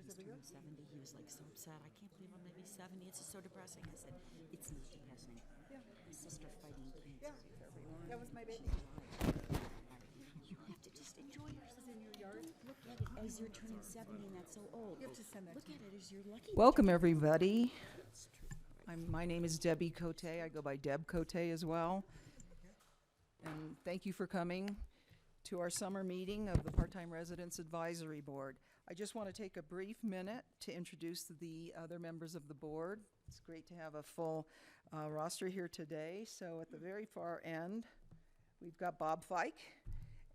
he's turning 70. He was like so upset. I can't believe I'm going to be 70. It's just so depressing. I said, it's not depressing. Yeah. My sister fighting cancer. Yeah. That was my baby. You have to just enjoy yourself. In your yard. Look at it as you're turning 70 and that's so old. You have to send that Look to at it as you're lucky. Welcome, everybody. My name is Debbie Cote. I go by Deb Cote as well. And thank you for coming to our summer meeting of the Part-Time Residence Advisory Board. I just want to take a brief minute to introduce the other members of the board. It's great to have a full roster here today. So at the very far end, we've got Bob Fike.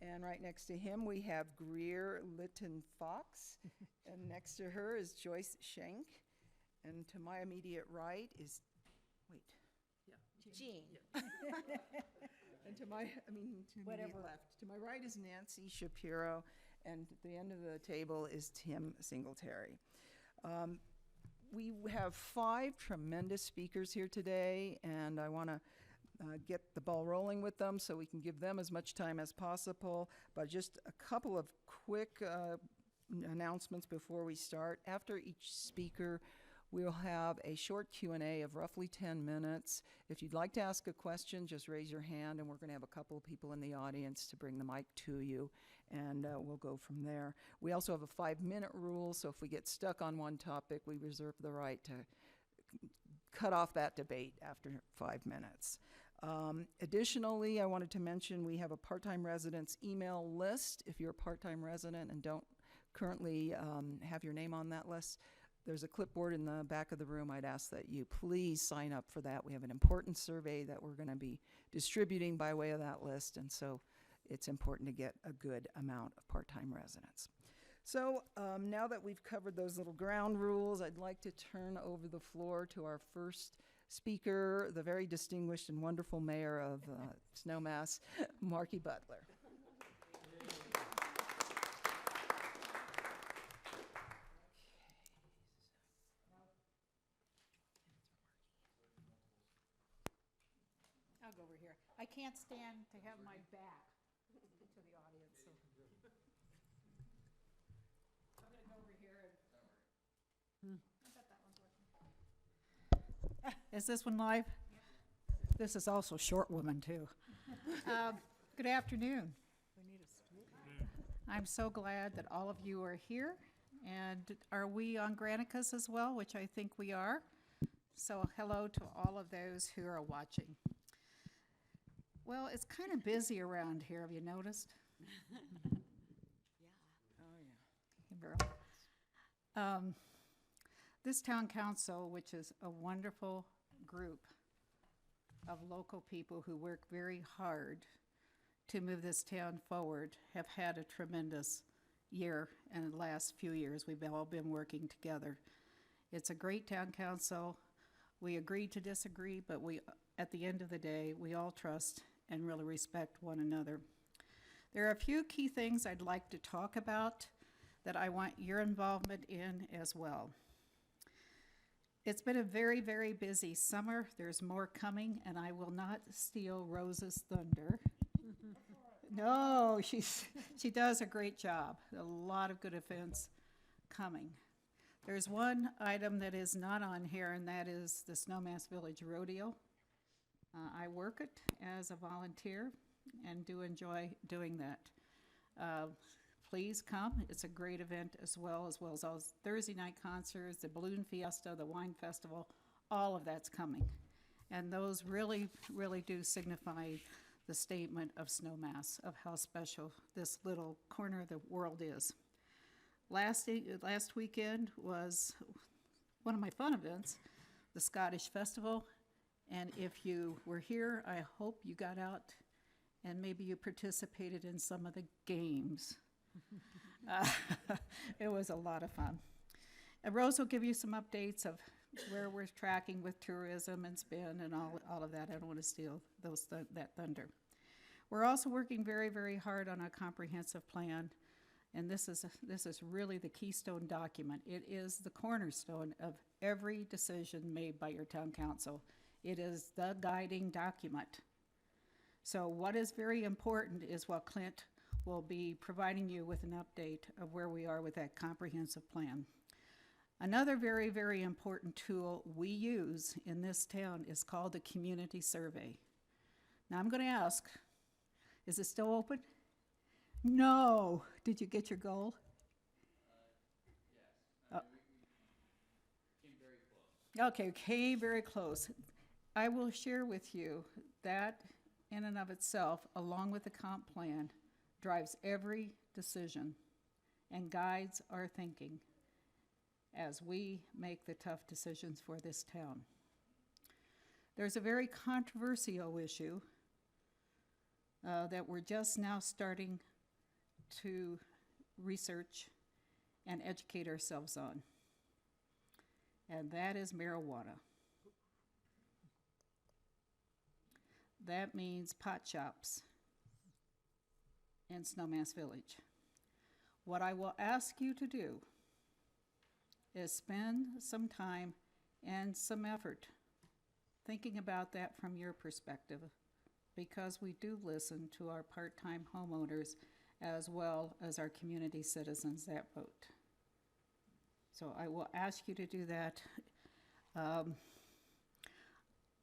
And right next to him, we have Greer Litton Fox. And next to her is Joyce Schenk. And to my immediate right is, Jean. and to my immediate left. To my right is Nancy Shapiro. And at the end of the table is Tim Singletary. We have 5 tremendous speakers here today, and I want to get the ball rolling with them so we can give them as much time as possible. But just a couple of quick announcements before we start. After each speaker, we'll have a short Q&A of roughly 10 minutes. If you'd like to ask a question, just raise your hand, and we're going to have a couple of people in the audience to bring the mic to you, and we'll go from there. We also have a 5-minute rule, so if we get stuck on one topic, we reserve the right to cut off that debate after 5 minutes. Additionally, I wanted to mention we have a part-time residents email list. If you're a part-time resident and don't currently have your name on that list, there's a clipboard in the back of the room. I'd ask that you please sign up for that. We have an important survey that we're going to be distributing by way of that list, and so it's important to get a good amount of part-time residents. So now that we've covered those little ground rules, I'd like to turn over the floor to our first speaker, the very distinguished and wonderful mayor of Snowmass, Marky Butler. I'll go over here. I can't stand to have my back to the audience, so. I'm gonna go over here and. I bet that one's working. Is this one live? This is also short woman too. Good afternoon. I'm so glad that all of you are here. And are we on Granicus as well, which I think we are? So hello to all of those who are watching. Well, it's kind of busy around here. Have you noticed? Yeah. Oh, yeah. This town council, which is a wonderful group of local people who work very hard to move this town forward, have had a tremendous year and the last few years. We've all been working together. It's a great town council. We agree to disagree, but at the end of the day, we all trust and really respect one another. There are a few key things I'd like to talk about that I want your involvement in as well. It's been a very, very busy summer. There's more coming, and I will not steal Rose's thunder. No, she does a great job. A lot of good events coming. There's one item that is not on here, and that is the Snowmass Village Rodeo. I work it as a volunteer and do enjoy doing that. Please come. It's a great event as well as all Thursday night concerts, the balloon fiesta, the wine festival, all of that's coming. And those really, really do signify the statement of Snowmass, of how special this little corner of the world is. Last weekend was one of my fun events, the Scottish Festival. And if you were here, I hope you got out and maybe you participated in some of the games. It was a lot of fun. And Rose will give you some updates of where we're tracking with tourism and spend and all of that. I don't want to steal that thunder. We're also working very, very hard on a comprehensive plan. And this is really the keystone document. It is the cornerstone of every decision made by your town council. It is the guiding document. So what is very important is what Clint will be providing you with an update of where we are with that comprehensive plan. Another very, very important tool we use in this town is called a community survey. Now I'm going to ask, is it still open? No. Did you get your goal? Okay, came very close. I will share with you that in and of itself, along with the comp plan, drives every decision and guides our thinking as we make the tough decisions for this town. There's a very controversial issue that we're just now starting to research and educate ourselves on, and that is marijuana. That means pot shops in Snowmass Village. What I will ask you to do is spend some time and some effort thinking about that from your perspective, because we do listen to our part-time homeowners as well as our community citizens that vote. So I will ask you to do that.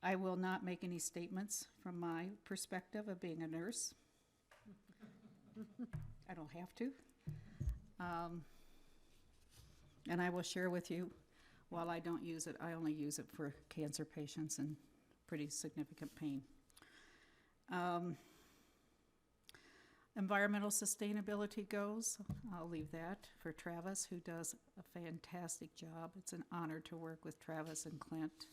I will not make any statements from my perspective of being a nurse. I don't have to. And I will share with you, while I don't use it, I only use it for cancer patients and pretty significant pain. Environmental sustainability goes, I'll leave that for Travis, who does a fantastic job. It's an honor to work with Travis and Clint.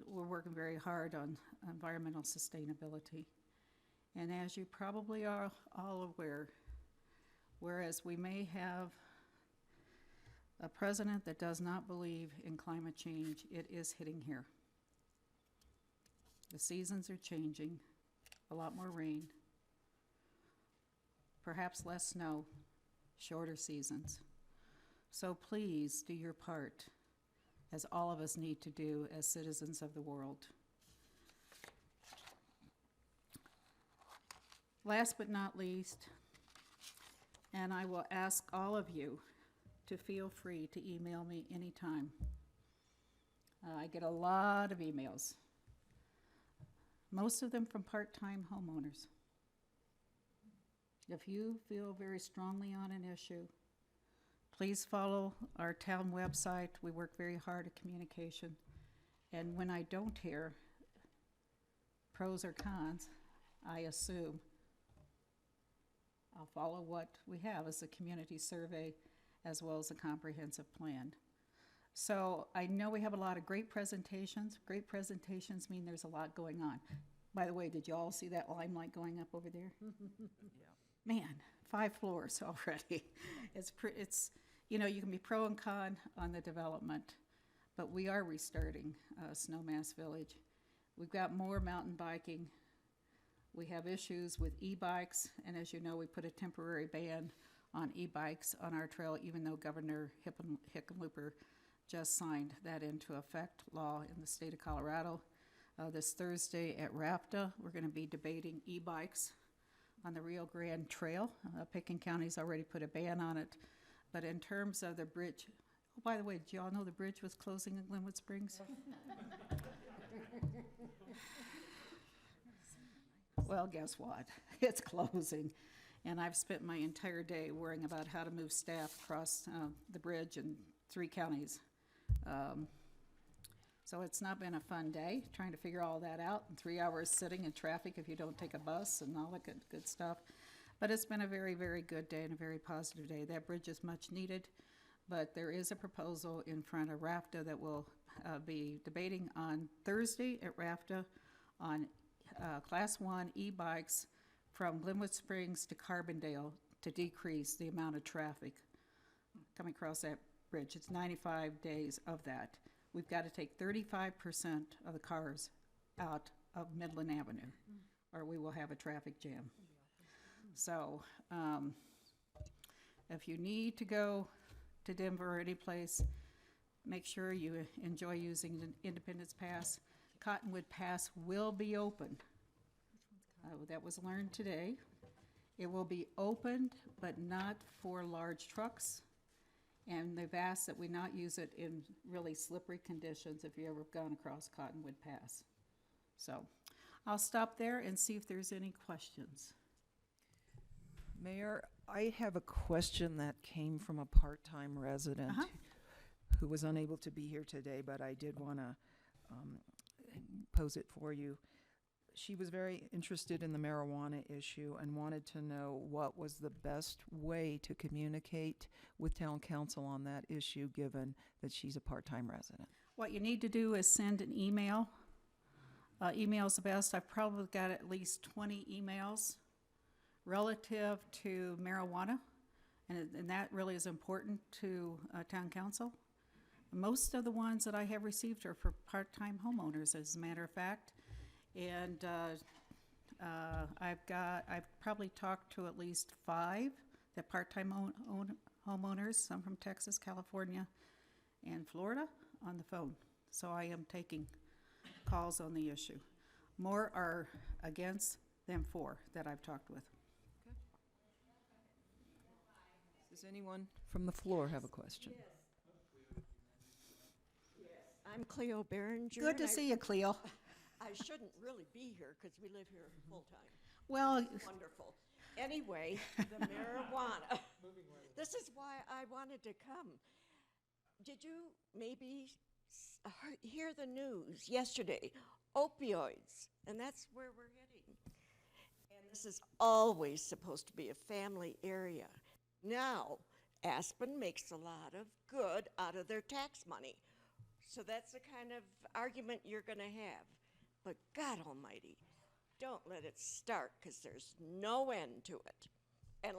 We're working very hard on environmental sustainability. And as you probably are all aware, whereas we may have a president that does not believe in climate change, it is hitting here. The seasons are changing, a lot more rain, perhaps less snow, shorter seasons. So please do your part, as all of us need to do as citizens of the world. Last but not least, and I will ask all of you to feel free to email me anytime. I get a lot of emails, most of them from part-time homeowners. If you feel very strongly on an issue, please follow our town website. We work very hard at communication. And when I don't hear pros or cons, I assume I'll follow what we have as a community survey as well as a comprehensive plan. So I know we have a lot of great presentations. Great presentations mean there's a lot going on. By the way, did you all see that limelight going up over there? Yeah. Man, 5 floors already. It's you know, you can be pro and con on the development, but we are restarting Snowmass Village. We've got more mountain biking. We have issues with e-bikes, and as you know, we put a temporary ban on e-bikes on our trail, even though Governor Hickenlooper just signed that into effect, law in the state of Colorado. This Thursday at RAFTA, we're going to be debating e-bikes on the Rio Grande Trail. Pickens County's already put a ban on it. But in terms of the bridge, oh, by the way, did you all know the bridge was closing in Glenwood Springs? Well, guess what? It's closing. And I've spent my entire day worrying about how to move staff across the bridge in 3 counties. So it's not been a fun day trying to figure all that out, and 3 hours sitting in traffic if you don't take a bus and all that good stuff. But it's been a very, very good day and a very positive day. That bridge is much needed, but there is a proposal in front of RAFTA that we'll be debating on Thursday at RAFTA on Class 1 e-bikes from Glenwood Springs to Carbondale to decrease the amount of traffic coming across that bridge. It's 95 days of that. We've got to take 35% of the cars out of Midland Avenue, or we will have a traffic jam. So if you need to go to Denver or any place, make sure you enjoy using the Independence Pass. Cottonwood Pass will be open. That was learned today. It will be opened, but not for large trucks. And they've asked that we not use it in really slippery conditions if you ever gone across Cottonwood Pass. So I'll stop there and see if there's any questions. Mayor, I have a question that came from a part-time resident who was unable to be here today, but I did want to pose it for you. She was very interested in the marijuana issue and wanted to know what was the best way to communicate with town council on that issue, given that she's a part-time resident. What you need to do is send an email. Email's the best. I've probably got at least 20 emails relative to marijuana, and that really is important to town council. Most of the ones that I have received are for part-time homeowners, as a matter of fact. And I've probably talked to at least 5 that part-time homeowners, some from Texas, California, and Florida, on the phone. So I am taking calls on the issue. More are against than for that I've talked with. Does anyone from the floor have a question? I'm Cleo Behringer. Good to see you, Cleo. I shouldn't really be here because we live here full-time. Well, Wonderful. Anyway, the marijuana. This is why I wanted to come. Did you maybe hear the news yesterday? Opioids, and that's where we're heading. And this is always supposed to be a family area. Now, Aspen makes a lot of good out of their tax money. So that's the kind of argument you're going to have. But God almighty, don't let it start, because there's no end to it. And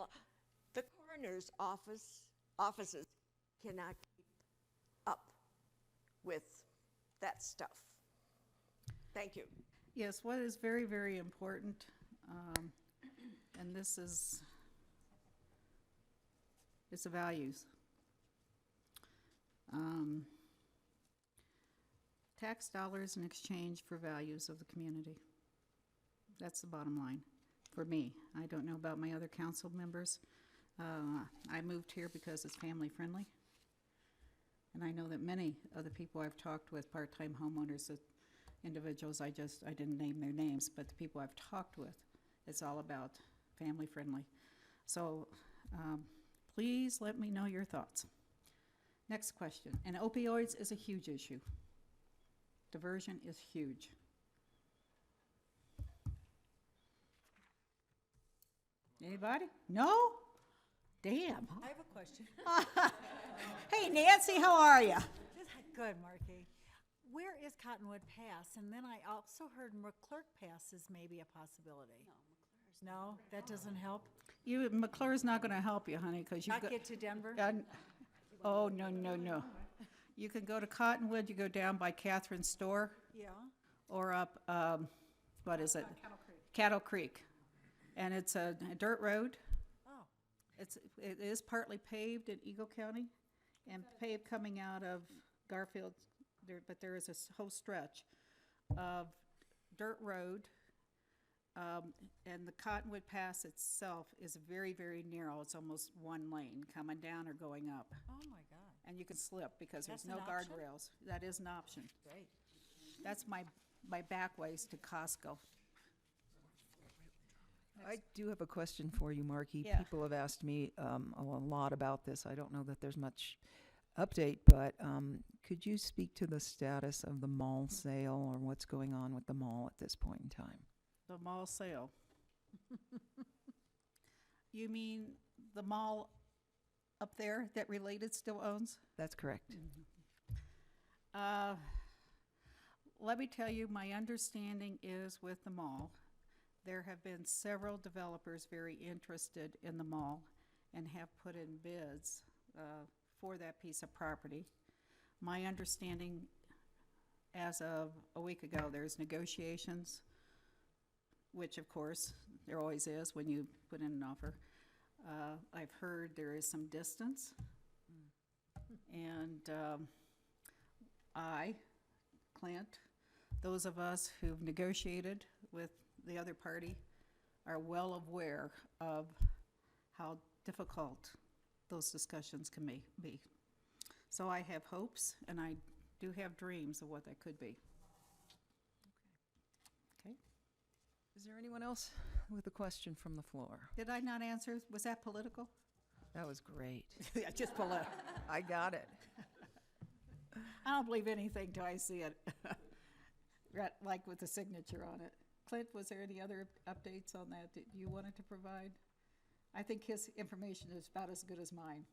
the coroner's offices cannot keep up with that stuff. Thank you. yes, what is very, very important, and this is, it's the values. Tax dollars in exchange for values of the community. That's the bottom line for me. I don't know about my other council members. I moved here because it's family friendly. And I know that many of the people I've talked with, part-time homeowners, individuals, I didn't name their names, but the people I've talked with, it's all about family friendly. So please let me know your thoughts. Next question. And opioids is a huge issue. Diversion is huge. Anybody? No? Damn. I have a question. Hey, Nancy, how are you? Good, Marky. Where is Cottonwood Pass? And then I also heard McClurk Pass is maybe a possibility. No, that doesn't help? McClure's not going to help you, honey, because you've Not got... get to Denver? Oh, no, no, no. You can go to Cottonwood, you go down by Catherine's store, Yeah. or up, what is it? Cattle Creek. Cattle Creek. And it's a dirt road. Oh, It is partly paved in Eagle County and paved coming out of Garfield, but there is a whole stretch of dirt road. And the Cottonwood Pass itself is very, very narrow. It's almost one lane coming down or going up. oh my God. And you can slip because there's That's no an option? guardrails. That is an option. Great. That's my back ways to Costco. I do have a question for you, Marky. Yeah. People have asked me a lot about this. I don't know that there's much update, but could you speak to the status of the mall sale, or what's going on with the mall at this point in time? The mall sale. You mean the mall up there that Related still owns? That's correct. Let me tell you, my understanding is with the mall, there have been several developers very interested in the mall and have put in bids for that piece of property. My understanding, as of a week ago, there's negotiations, which of course there always is when you put in an offer. I've heard there is some distance, and Clint, those of us who've negotiated with the other party are well aware of how difficult those discussions can be. So I have hopes, and I do have dreams of what that could be. Okay. Is there anyone else with a question from the floor? Did I not answer? Was that political? That was great. Yeah, just political. I got it. I don't believe anything till I see it, right, like with the signature on it. Clint, was there any other updates on that you wanted to provide? I think his information is about as good as mine.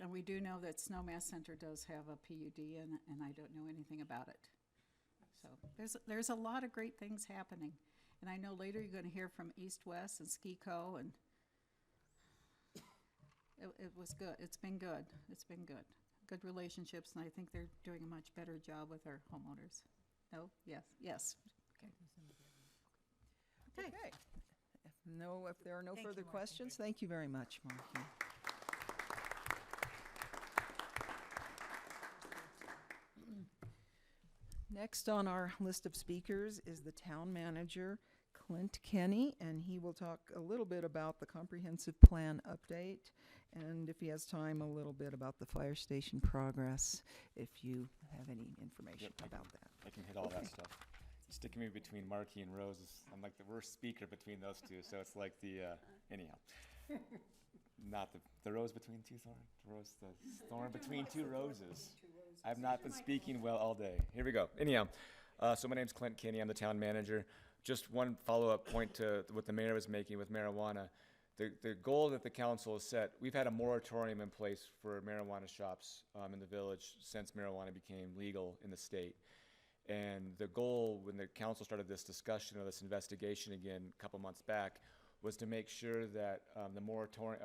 And we do know that Snowmass Center does have a PUD, and I don't know anything about it. So there's a lot of great things happening. And I know later you're going to hear from East West and Ski Co. And it was good. It's been good. It's been good. Good relationships, and I think they're doing a much better job with our homeowners. No? Yes. Yes. Okay. Okay. If there are no Thank further you, Marky. questions, thank you very much, Marky. Next on our list of speakers is the town manager, Clint Kenny, and he will talk a little bit about the comprehensive plan update, and if he has time, a little bit about the fire station progress, if you have any information about that. I can hit all that stuff. Sticking me between Markey and Rose is, I'm like the worst speaker between those two, so it's like anyhow. Not the rose between two thorns, the thorn between two roses. I've not been speaking well all day. Here we go. Anyhow, so my name's Clint Kinney. I'm the town manager. Just one follow-up point to what the mayor was making with marijuana. The goal that the council has set, we've had a moratorium in place for marijuana shops in the village since marijuana became legal in the state. And the goal, when the council started this discussion or this investigation again a couple months back, was to make sure that the moratorium,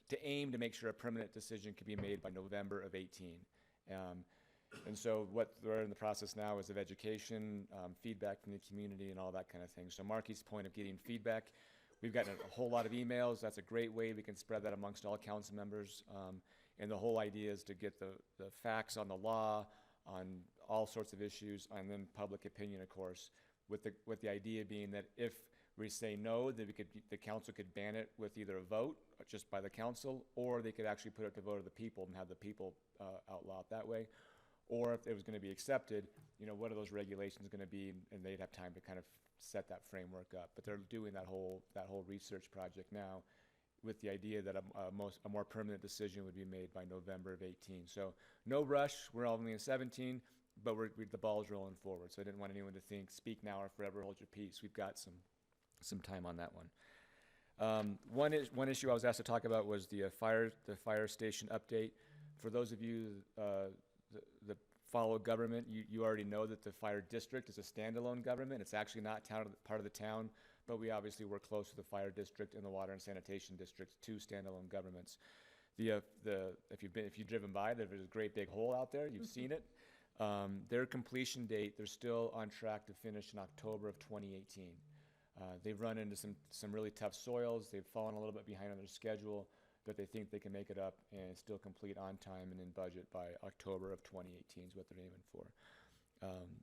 to aim to make sure a permanent decision could be made by November of 18. And so what we're in the process now is of education, feedback from the community, and all that kind of thing. So Marky's point of getting feedback, we've gotten a whole lot of emails. That's a great way we can spread that amongst all council members. And the whole idea is to get the facts on the law, on all sorts of issues, and then public opinion, of course, with the idea being that if we say no, that the council could ban it with either a vote just by the council, or they could actually put it to vote of the people and have the people outlaw it that way. Or if it was going to be accepted, what are those regulations going to be? And they'd have time to kind of set that framework up. But they're doing that whole research project now, with the idea that a more permanent decision would be made by November of 18. So no rush. We're only in 17, but the ball's rolling forward. So I didn't want anyone to think, speak now or forever hold your peace. We've got some time on that one. One issue I was asked to talk about was the fire station update. For those of you that follow government, you already know that the fire district is a standalone government. It's actually not part of the town, but we obviously work close to the fire district and the water and sanitation district, two standalone governments. If you've driven by, there's a great big hole out there. You've seen it. Their completion date, they're still on track to finish in October of 2018. They've run into some really tough soils. They've fallen a little bit behind on their schedule, but they think they can make it up and still complete on time and in budget by October of 2018 is what they're aiming for.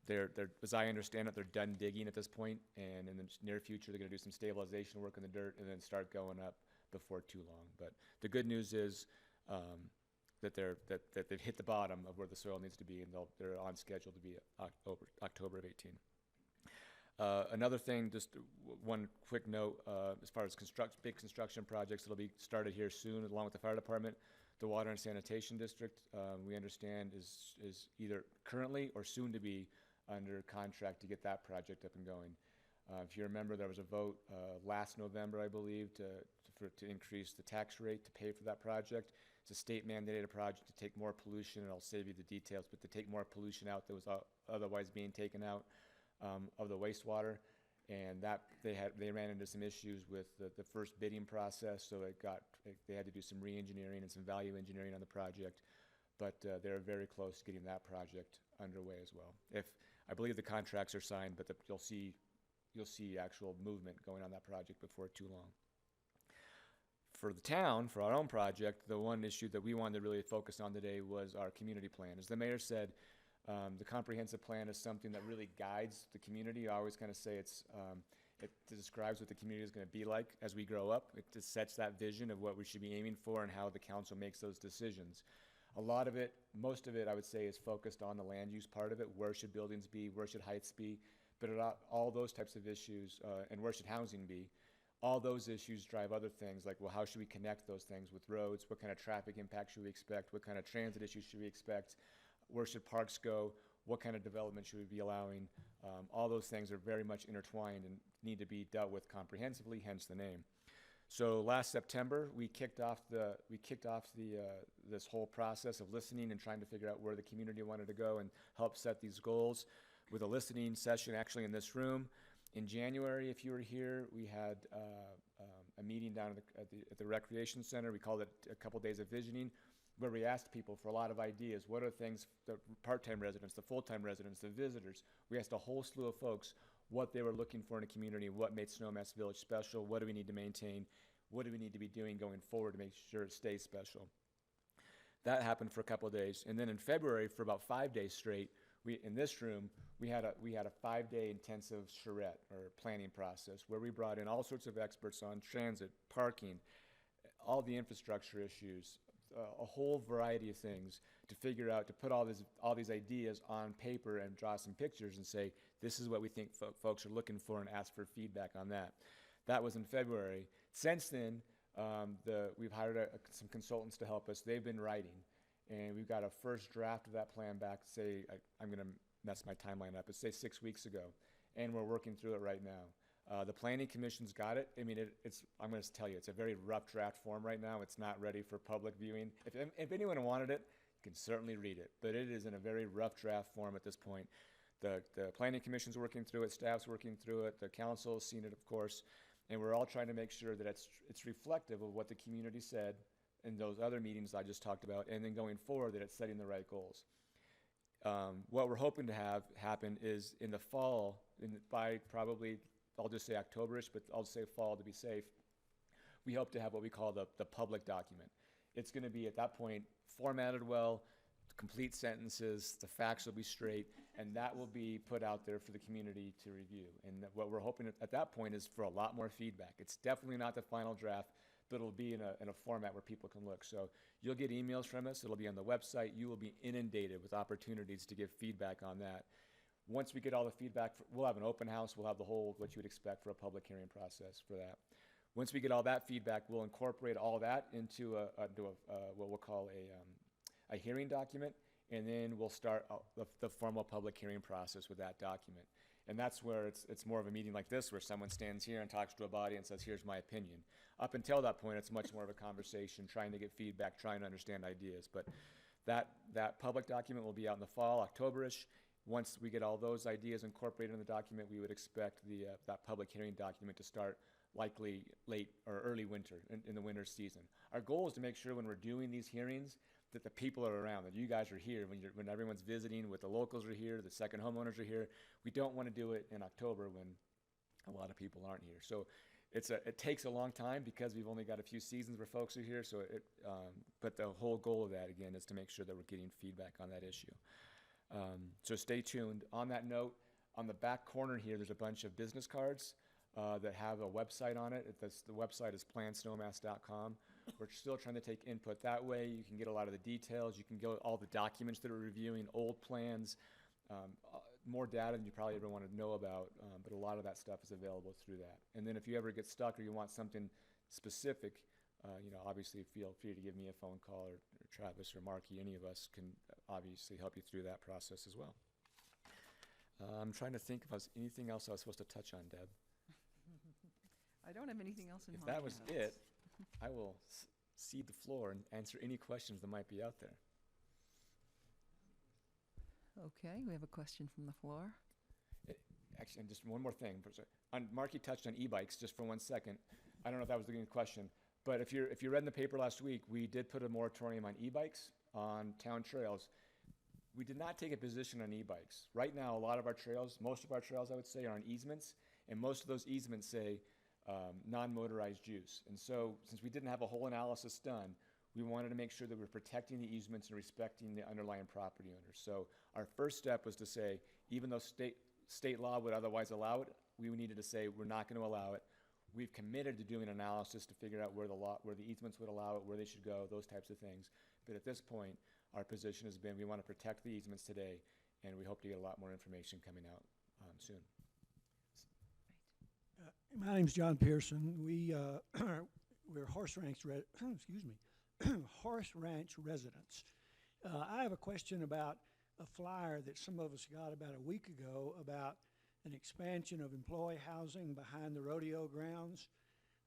They're, as I understand it, they're done digging at this point, and in the near future they're going to do some stabilization work in the dirt and then start going up before too long. But the good news is that they've hit the bottom of where the soil needs to be, and they're on schedule to be October of 18. Another thing, just one quick note, as far as big construction projects that'll be started here soon, along with the fire department, the water and sanitation district, we understand is either currently or soon to be under contract to get that project up and going. If you remember, there was a vote last November, I believe, to increase the tax rate to pay for that project. It's a state mandated project to take more pollution, and I'll save you the details, but to take more pollution out that was otherwise being taken out of the wastewater, and that they ran into some issues with the first bidding process, so they had to do some re-engineering and some value engineering on the project, but they're very close to getting that project underway as well. I believe the contracts are signed, but you'll see actual movement going on that project before too long. For the town, for our own project, the one issue that we wanted to really focus on today was our community plan. As the mayor said, the comprehensive plan is something that really guides the community. I always kind of say It describes what the community is going to be like as we grow up. It just sets that vision of what we should be aiming for and how the council makes those decisions. A lot of it, most of it, I would say, is focused on the land use part of it. Where should buildings be? Where should heights be? But all those types of issues, and where should housing be? All those issues drive other things like, well, how should we connect those things with roads? What kind of traffic impact should we expect? What kind of transit issues should we expect? Where should parks go? What kind of development should we be allowing? All those things are very much intertwined and need to be dealt with comprehensively, hence the name. So last September, we kicked off this whole process of listening and trying to figure out where the community wanted to go and help set these goals with a listening session actually in this room. In January, if you were here, we had a meeting down at the recreation center. We called it a couple days of visioning, where we asked people for a lot of ideas. What are things, the part-time residents, the full-time residents, the visitors? We asked a whole slew of folks what they were looking for in a community, what made Snowmass Village special, what do we need to maintain, what do we need to be doing going forward to make sure it stays special. That happened for a couple of days. And then in February, for about 5 days straight, in this room, we had a 5-day intensive charrette, or planning process, where we brought in all sorts of experts on transit, parking, all the infrastructure issues, a whole variety of things to figure out, to put all these ideas on paper and draw some pictures and say, this is what we think folks are looking for, and ask for feedback on that. That was in February. Since then, we've hired some consultants to help us. They've been writing, and we've got a first draft of that plan back, say, I'm going to mess my timeline up, but say 6 weeks ago, and we're working through it right now. The Planning Commission's got it. I mean, I'm going to tell you, it's a very rough draft form right now. It's not ready for public viewing. If anyone wanted it, you can certainly read it, but it is in a very rough draft form at this point. The Planning Commission's working through it, staff's working through it, the council has seen it, of course, and we're all trying to make sure that it's reflective of what the community said in those other meetings I just talked about, and then going forward that it's setting the right goals. What we're hoping to have happen is in the fall, by probably, I'll just say October-ish, but I'll say fall to be safe, we hope to have what we call the public document. It's going to be, at that point, formatted well, complete sentences, the facts will be straight, and that will be put out there for the community to review. And what we're hoping at that point is for a lot more feedback. It's definitely not the final draft, but it'll be in a format where people can look. So you'll get emails from us. It'll be on the website. You will be inundated with opportunities to give feedback on that. Once we get all the feedback, we'll have an open house. We'll have the whole, what you would expect for a public hearing process for that. Once we get all that feedback, we'll incorporate all that into what we'll call a hearing document, and then we'll start the formal public hearing process with that document. And that's where it's more of a meeting like this, where someone stands here and talks to a body and says, here's my opinion. Up until that point, it's much more of a conversation, trying to get feedback, trying to understand ideas. But that public document will be out in the fall, October-ish. Once we get all those ideas incorporated in the document, we would expect that public hearing document to start likely late or early winter, in the winter season. Our goal is to make sure when we're doing these hearings that the people are around, that you guys are here, when everyone's visiting, with the locals are here, the second homeowners are here. We don't want to do it in October when a lot of people aren't here. So it takes a long time because we've only got a few seasons where folks are here. So but the whole goal of that, again, is to make sure that we're getting feedback on that issue. So stay tuned. On that note, on the back corner here, there's a bunch of business cards that have a website on it. The website is plansnowmass.com. We're still trying to take input that way. You can get a lot of the details. You can get all the documents that we're reviewing, old plans, more data than you probably ever want to know about, but a lot of that stuff is available through that. And then if you ever get stuck or you want something specific, obviously feel free to give me a phone call, or Travis or Marky. Any of us can obviously help you through that process as well. I'm trying to think if there's anything else I was supposed to touch on, Deb. I don't have anything else in mind. If that was it, I will cede the floor and answer any questions that might be out there. Okay, we have a question from the floor. Actually, and just one more thing. Marky touched on e-bikes just for 1 second. I don't know if that was the question, but if you read in the paper last week, we did put a moratorium on e-bikes on town trails. We did not take a position on e-bikes. Right now, a lot of our trails, most of our trails, I would say, are on easements, and most of those easements say non-motorized use. And so, since we didn't have a whole analysis done, we wanted to make sure that we're protecting the easements and respecting the underlying property owners. So our first step was to say, even though state law would otherwise allow it, we needed to say, we're not going to allow it. We've committed to doing an analysis to figure out where the easements would allow it, where they should go, those types of things. But at this point, our position has been, we want to protect the easements today, and we hope to get a lot more information coming out soon. My name's John Pearson. We're Horse Ranch, excuse me, Horse Ranch residents. I have a question about a flyer that some of us got about a week ago about an expansion of employee housing behind the rodeo grounds.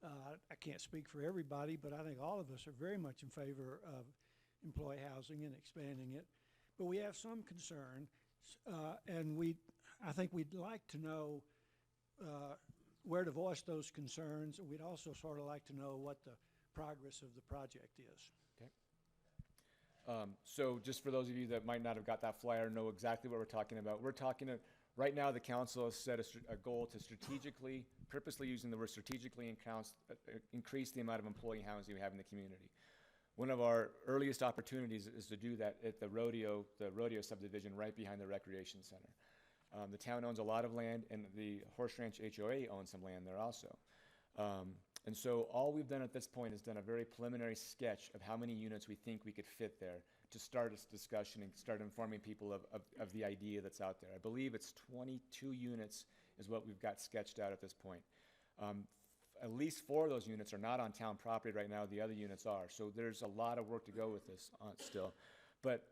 I can't speak for everybody, but I think all of us are very much in favor of employee housing and expanding it. But we have some concern, and I think we'd like to know where to voice those concerns, and we'd also sort of like to know what the progress of the project is. Okay. So just for those of you that might not have got that flyer, know exactly what we're talking about. Right now, the council has set a goal to strategically, purposely using the word strategically, increase the amount of employee housing we have in the community. One of our earliest opportunities is to do that at the rodeo subdivision right behind the recreation center. The town owns a lot of land, and the Horse Ranch HOA owns some land there also. And so all we've done at this point is done a very preliminary sketch of how many units we think we could fit there to start this discussion and start informing people of the idea that's out there. I believe it's 22 units is what we've got sketched out at this point. At least 4 of those units are not on town property right now. The other units are. So there's a lot of work to go with this still. But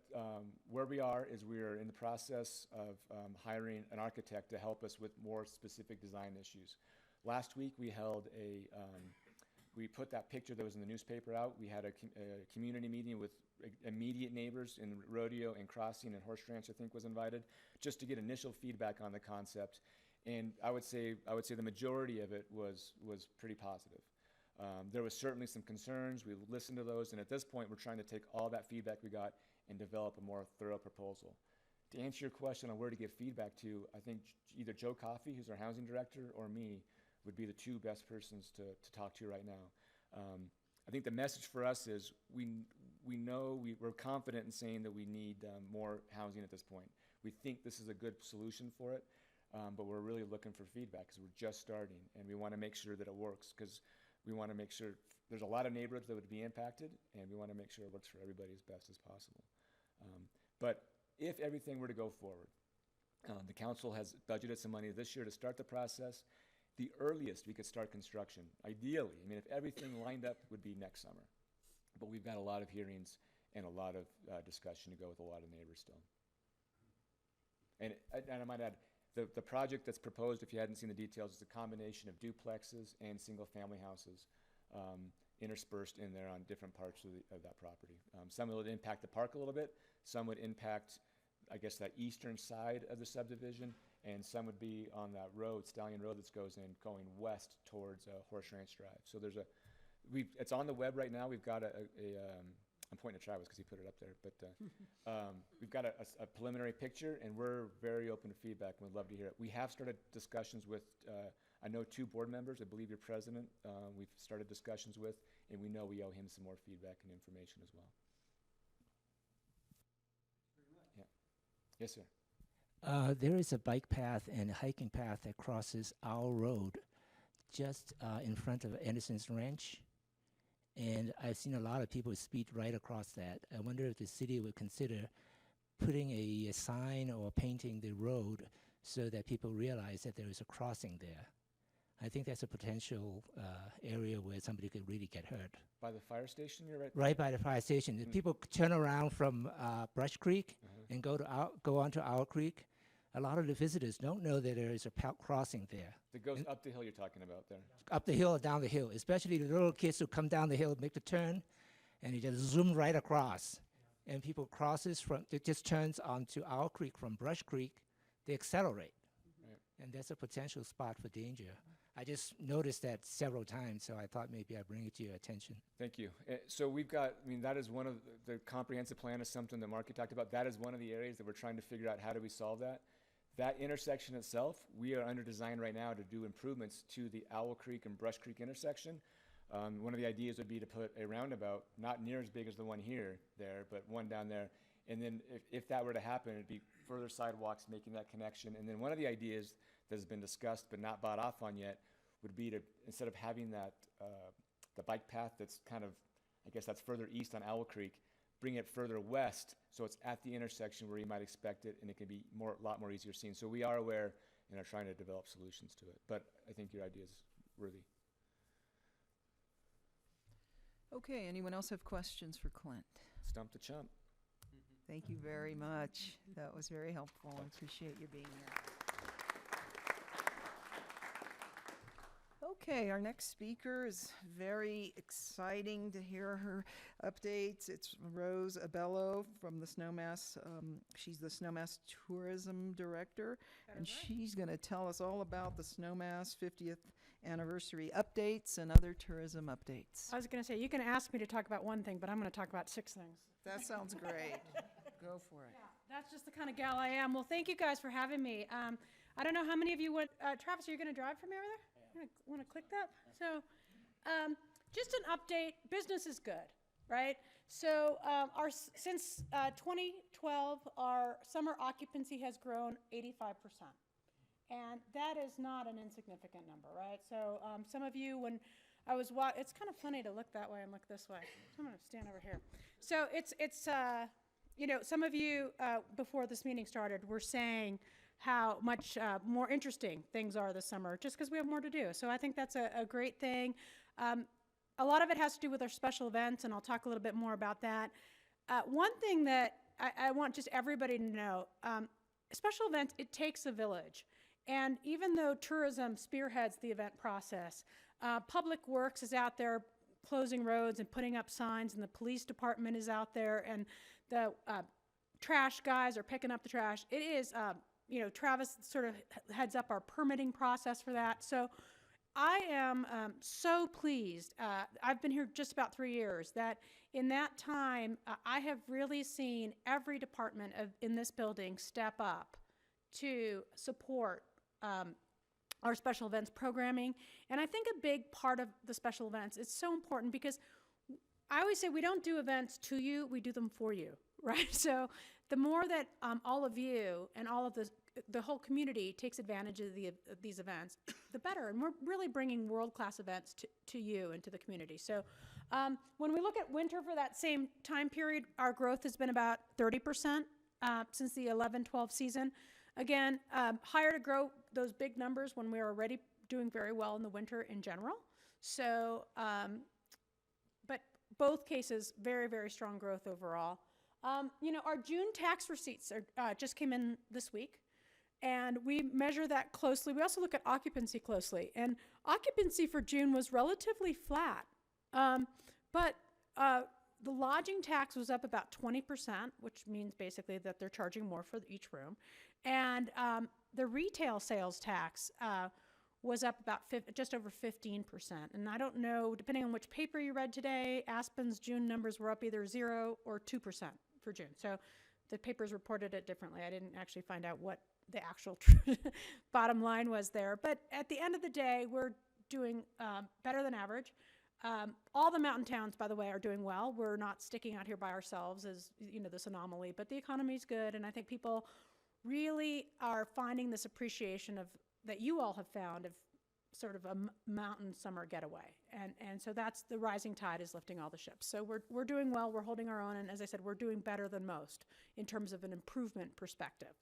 where we are is we're in the process of hiring an architect to help us with more specific design issues. Last week we held we put that picture that was in the newspaper out. We had a community meeting with immediate neighbors in Rodeo and Crossing, and Horse Ranch I think was invited, just to get initial feedback on the concept. And I would say the majority of it was pretty positive. There was certainly some concerns. We listened to those, and at this point we're trying to take all that feedback we got and develop a more thorough proposal. To answer your question on where to give feedback to, I think either Joe Coffey, who's our housing director, or me would be the 2 best persons to talk to right now. I think the message for us is we're confident in saying that we need more housing at this point. We think this is a good solution for it, but we're really looking for feedback because we're just starting, and we want to make sure that it works, because we want to make sure there's a lot of neighborhoods that would be impacted, and we want to make sure it works for everybody as best as possible. But if everything were to go forward, the council has budgeted some money this year to start the process. The earliest we could start construction, ideally, I mean, if everything lined up, would be next summer. But we've got a lot of hearings and a lot of discussion to go with a lot of neighbors still. And I might add, the project that's proposed, if you hadn't seen the details, is a combination of duplexes and single-family houses interspersed in there on different parts of that property. Some would impact the park a little bit. Some would impact, I guess, that eastern side of the subdivision, and some would be on that road, Stallion Road, that goes in going west towards Horse Ranch Drive. So it's on the web right now. We've got I'm pointing to Travis because he put it up there, but we've got a preliminary picture, and we're very open to feedback, and we'd love to hear it. We have started discussions with, I know 2 board members, I believe your president, we've started discussions with, and we know we owe him some more feedback and information as well. Yeah. Yes, sir. There is a bike path and a hiking path that crosses our road just in front of Anderson's Ranch. And I've seen a lot of people speed right across that. I wonder if the city would consider putting a sign or painting the road so that people realize that there is a crossing there. I think that's a potential area where somebody could really get hurt. By the fire station, you're right? Right by the fire station. If people turn around from Brush Creek and go onto Owl Creek, a lot of the visitors don't know that there is a crossing there. That goes up the hill you're talking about there. Up the hill or down the hill, especially the little kids who come down the hill, make the turn, and they just zoom right across. And people crosses it just turns onto Owl Creek from Brush Creek, they accelerate. Right. And that's a potential spot for danger. I just noticed that several times, so I thought maybe I'd bring it to your attention. Thank you. So we've got, that is one of the comprehensive plan is something that Marky talked about. That is one of the areas that we're trying to figure out how do we solve that. That intersection itself, we are under design right now to do improvements to the Owl Creek and Brush Creek intersection. One of the ideas would be to put a roundabout, not near as big as the one there, but one down there. And then if that were to happen, it'd be further sidewalks making that connection. And then one of the ideas that has been discussed but not bought off on yet would be to, instead of having that, the bike path that's kind of, I guess that's further east on Owl Creek, bring it further west so it's at the intersection where you might expect it, and it can be a lot more easier seen. So we are aware and are trying to develop solutions to it. But I think your idea is worthy. Okay, anyone else have questions for Clint? Stump the chump. Thank you very much. That was very helpful. I appreciate you being here. Okay, our next speaker is very exciting to hear her updates. It's Rose Abello from the Snowmass. She's the Snowmass Tourism Director, and she's going to tell us all about the Snowmass 50th anniversary updates and other tourism updates. I was going to say, you can ask me to talk about one thing, but I'm going to talk about 6 things. That sounds great. Go for it. Yeah, that's just the kind of gal I am. Well, thank you guys for having me. I don't know how many of you would, Travis, are you going to drive for me over there? Want to click that? So, just an update. Business is good, right? So, since 2012, our summer occupancy has grown 85%. And that is not an insignificant number, right? So, some of you, when I was it's kind of funny to look that way and look this way. So I'm going to stand over here. So, it's you know, some of you, before this meeting started, were saying how much more interesting things are this summer, just because we have more to do. So I think that's a great thing. A lot of it has to do with our special events, and I'll talk a little bit more about that. One thing that I want just everybody to know, special events, it takes a village. And even though tourism spearheads the event process, Public Works is out there closing roads and putting up signs, and the police department is out there, and the trash guys are picking up the trash. It is you know, Travis sort of heads up our permitting process for that. So I am so pleased. I've been here just about 3 years, that in that time, I have really seen every department in this building step up to support our special events programming. And I think a big part of the special events, it's so important because I always say we don't do events to you, we do them for you, right? So the more that all of you and all of the whole community takes advantage of these events, the better. And we're really bringing world-class events to you and to the community. So when we look at winter for that same time period, our growth has been about 30% since the 11-12 season. Again, higher to grow those big numbers when we're already doing very well in the winter in general. So, but both cases, very, very strong growth overall. You know, our June tax receipts just came in this week, and we measure that closely. We also look at occupancy closely, and occupancy for June was relatively flat. But the lodging tax was up about 20%, which means basically that they're charging more for each room. And the retail sales tax was up about just over 15%. And I don't know, depending on which paper you read today, Aspen's June numbers were up either 0 or 2% for June. So the papers reported it differently. I didn't actually find out what the actual bottom line was there. But at the end of the day, we're doing better than average. All the mountain towns, by the way, are doing well. We're not sticking out here by ourselves as, you know, this anomaly, but the economy's good, and I think people really are finding this appreciation of that you all have found of sort of a mountain summer getaway, and so that's the rising tide is lifting all the ships. So we're doing well. We're holding our own, and as I said, we're doing better than most in terms of an improvement perspective.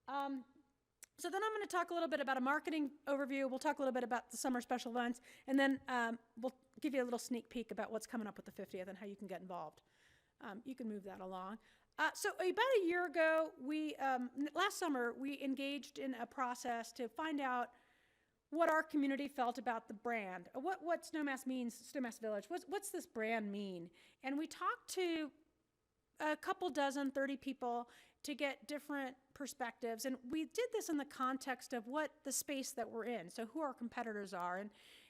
So then I'm going to talk a little bit about a marketing overview. We'll talk a little bit about the summer special events, and then we'll give you a little sneak peek about what's coming up with the 50th and how you can get involved. You can move that along. So about a year ago, last summer, we engaged in a process to find out what our community felt about the brand, what Snowmass means, Snowmass Village. What's this brand mean? And we talked to a couple dozen, 30 people to get different perspectives. And we did this in the context of what the space that we're in, so who our competitors are.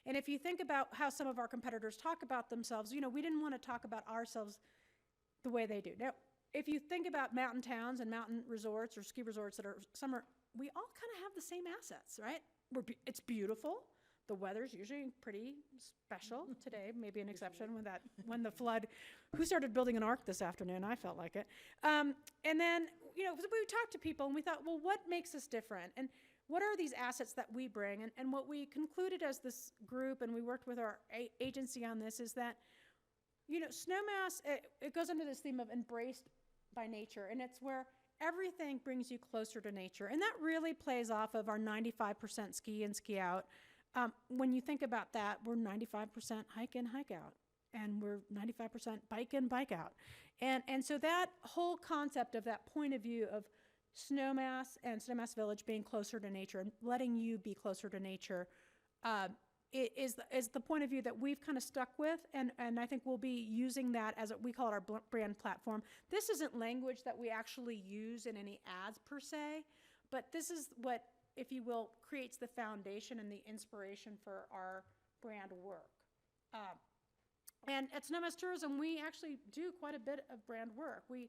And if you think about how some of our competitors talk about themselves, you know, we didn't want to talk about ourselves the way they do. Now, if you think about mountain towns and mountain resorts or ski resorts that are summer, we all kind of have the same assets, right? It's beautiful. The weather's usually pretty special. Today, maybe an exception when the flood. Who started building an ark this afternoon? I felt like it. And then, you know, we talked to people and we thought, well, what makes us different? And what are these assets that we bring? And what we concluded as this group, and we worked with our agency on this, is that, Snowmass, it goes under this theme of embraced by nature, and it's where everything brings you closer to nature. And that really plays off of our 95% ski in, ski out. When you think about that, we're 95% hike in, hike out, and we're 95% bike in, bike out. And so that whole concept of that point of view of Snowmass and Snowmass Village being closer to nature and letting you be closer to nature is the point of view that we've kind of stuck with, and I think we'll be using that as we call it our brand platform. This isn't language that we actually use in any ads per se, but this is what, if you will, creates the foundation and the inspiration for our brand work. And at Snowmass Tourism, we actually do quite a bit of brand work. We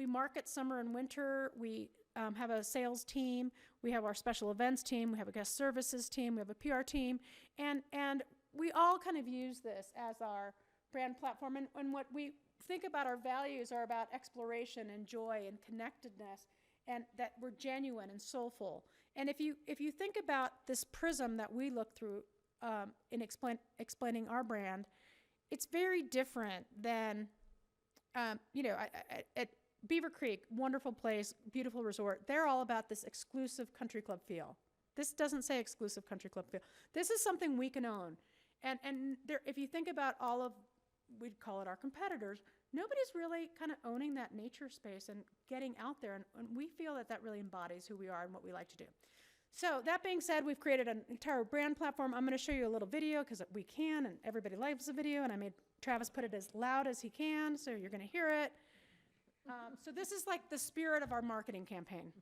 market summer and winter. We have a sales team. We have our special events team. We have a guest services team. We have a PR team. And we all kind of use this as our brand platform. And what we think about our values are about exploration and joy and connectedness, and that we're genuine and soulful. And if you think about this prism that we look through in explaining our brand, it's very different than, at Beaver Creek, wonderful place, beautiful resort. They're all about this exclusive country club feel. This doesn't say exclusive country club feel. This is something we can own. And there, if you think about all of, we'd call it our competitors, nobody's really kind of owning that nature space and getting out there. And we feel that that really embodies who we are and what we like to do. So that being said, we've created an entire brand platform. I'm going to show you a little video because we can, and everybody loves the video, and I made Travis put it as loud as he can, so you're going to hear it. So this is like the spirit of our marketing campaign.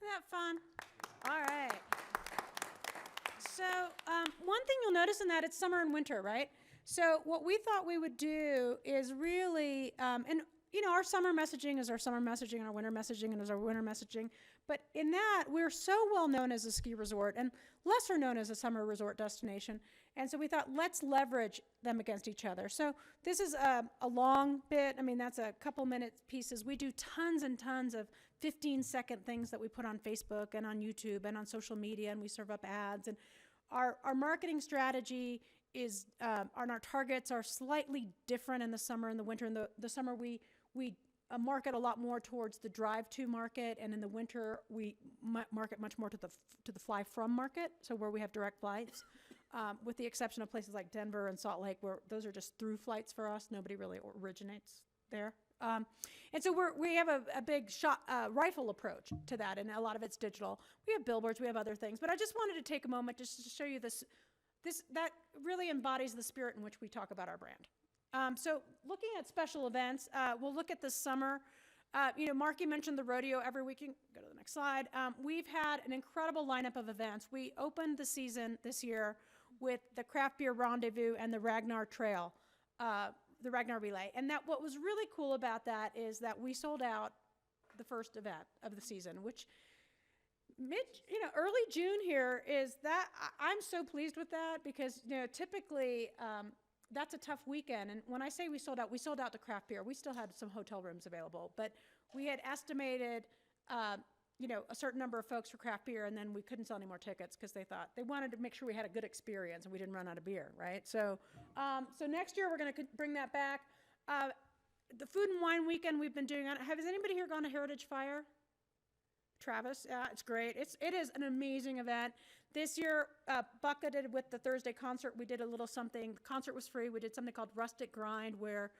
Isn't that fun? All right. So one thing you'll notice in that, it's summer and winter, right? So what we thought we would do is really, our summer messaging is our summer messaging, and our winter messaging is our winter messaging. But in that, we're so well known as a ski resort and lesser known as a summer resort destination. And so we thought, let's leverage them against each other. So this is a long bit. I mean, that's a couple minute pieces. We do tons and tons of 15-second things that we put on Facebook and on YouTube and on social media, and we serve up ads. And our marketing strategy is, our targets are slightly different in the summer and the winter. In the summer, we market a lot more towards the drive-to market, and in the winter, we market much more to the fly-from market, so where we have direct flights, with the exception of places like Denver and Salt Lake, where those are just through flights for us. Nobody really originates there. And so we have a big rifle approach to that, and a lot of it's digital. We have billboards, we have other things, but I just wanted to take a moment just to show you this that really embodies the spirit in which we talk about our brand. So looking at special events, we'll look at this summer. Marky mentioned the rodeo every week. You can go to the next slide. We've had an incredible lineup of events. We opened the season this year with the Craft Beer Rendezvous and the Ragnar Trail, the Ragnar Relay. And what was really cool about that is that we sold out the first event of the season, which early June here is that, I'm so pleased with that because, typically, that's a tough weekend. And when I say we sold out to craft beer. We still had some hotel rooms available, but we had estimated, a certain number of folks for craft beer, and then we couldn't sell any more tickets because they wanted to make sure we had a good experience and we didn't run out of beer, right? So, so next year we're going to bring that back. The Food and Wine Weekend we've been doing. Has anybody here gone to Heritage Fire? Travis. It's great. It is an amazing event. This year, bucketed with the Thursday concert, we did a little something. The concert was free. We did something called Rustic Grind, where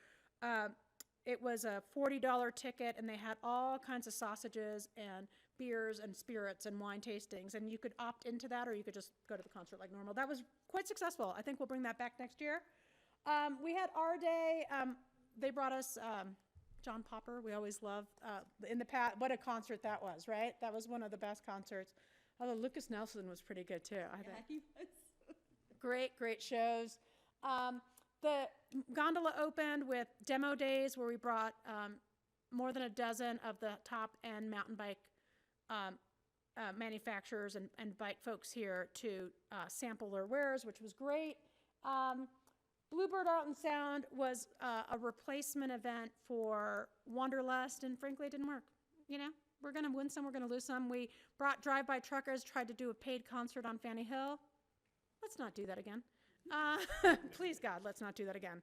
it was a $40 ticket, and they had all kinds of sausages and beers and spirits and wine tastings, and you could opt into that, or you could just go to the concert like normal. That was quite successful. I think we'll bring that back next year. We had our day. They brought us John Popper. We always love in the past. What a concert that was, right? That was one of the best concerts. Although Lucas Nelson was pretty good too, I think. He was. Great shows. The gondola opened with demo days where we brought more than a dozen of the top-end mountain bike manufacturers and bike folks here to sample their wares, which was great. Bluebird Art and Sound was a replacement event for Wanderlust, and frankly, it didn't work. You know, we're going to win some, we're going to lose some. We brought drive-by truckers, tried to do a paid concert on Fanny Hill. Let's not do that again. Please, God, let's not do that again.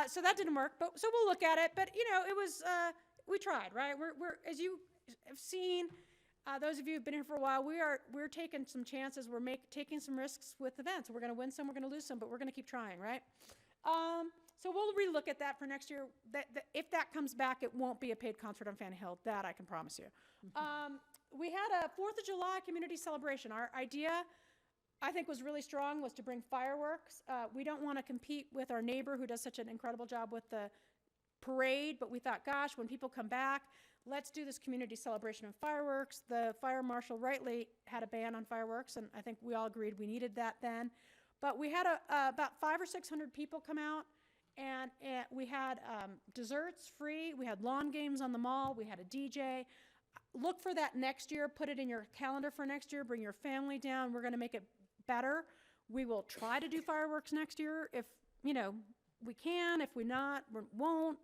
So that didn't work, but so we'll look at it. But, you know, it was, we tried, right? We're as you have seen, those of you who've been here for a while, we're taking some chances. We're taking some risks with events. We're going to win some, we're going to lose some, but we're going to keep trying, right? So we'll relook at that for next year. If that comes back, it won't be a paid concert on Fanny Hill. That I can promise you. We had a 4th of July community celebration. Our idea, I think, was really strong, was to bring fireworks. We don't want to compete with our neighbor who does such an incredible job with the parade, but we thought, gosh, when people come back, let's do this community celebration of fireworks. The fire marshal rightly had a ban on fireworks, and I think we all agreed we needed that then. But we had about 500 or 600 people come out, and we had desserts free. We had lawn games on the mall. We had a DJ. Look for that next year. Put it in your calendar for next year. Bring your family down. We're going to make it better. We will try to do fireworks next year if, you know, we can. If we not, we won't.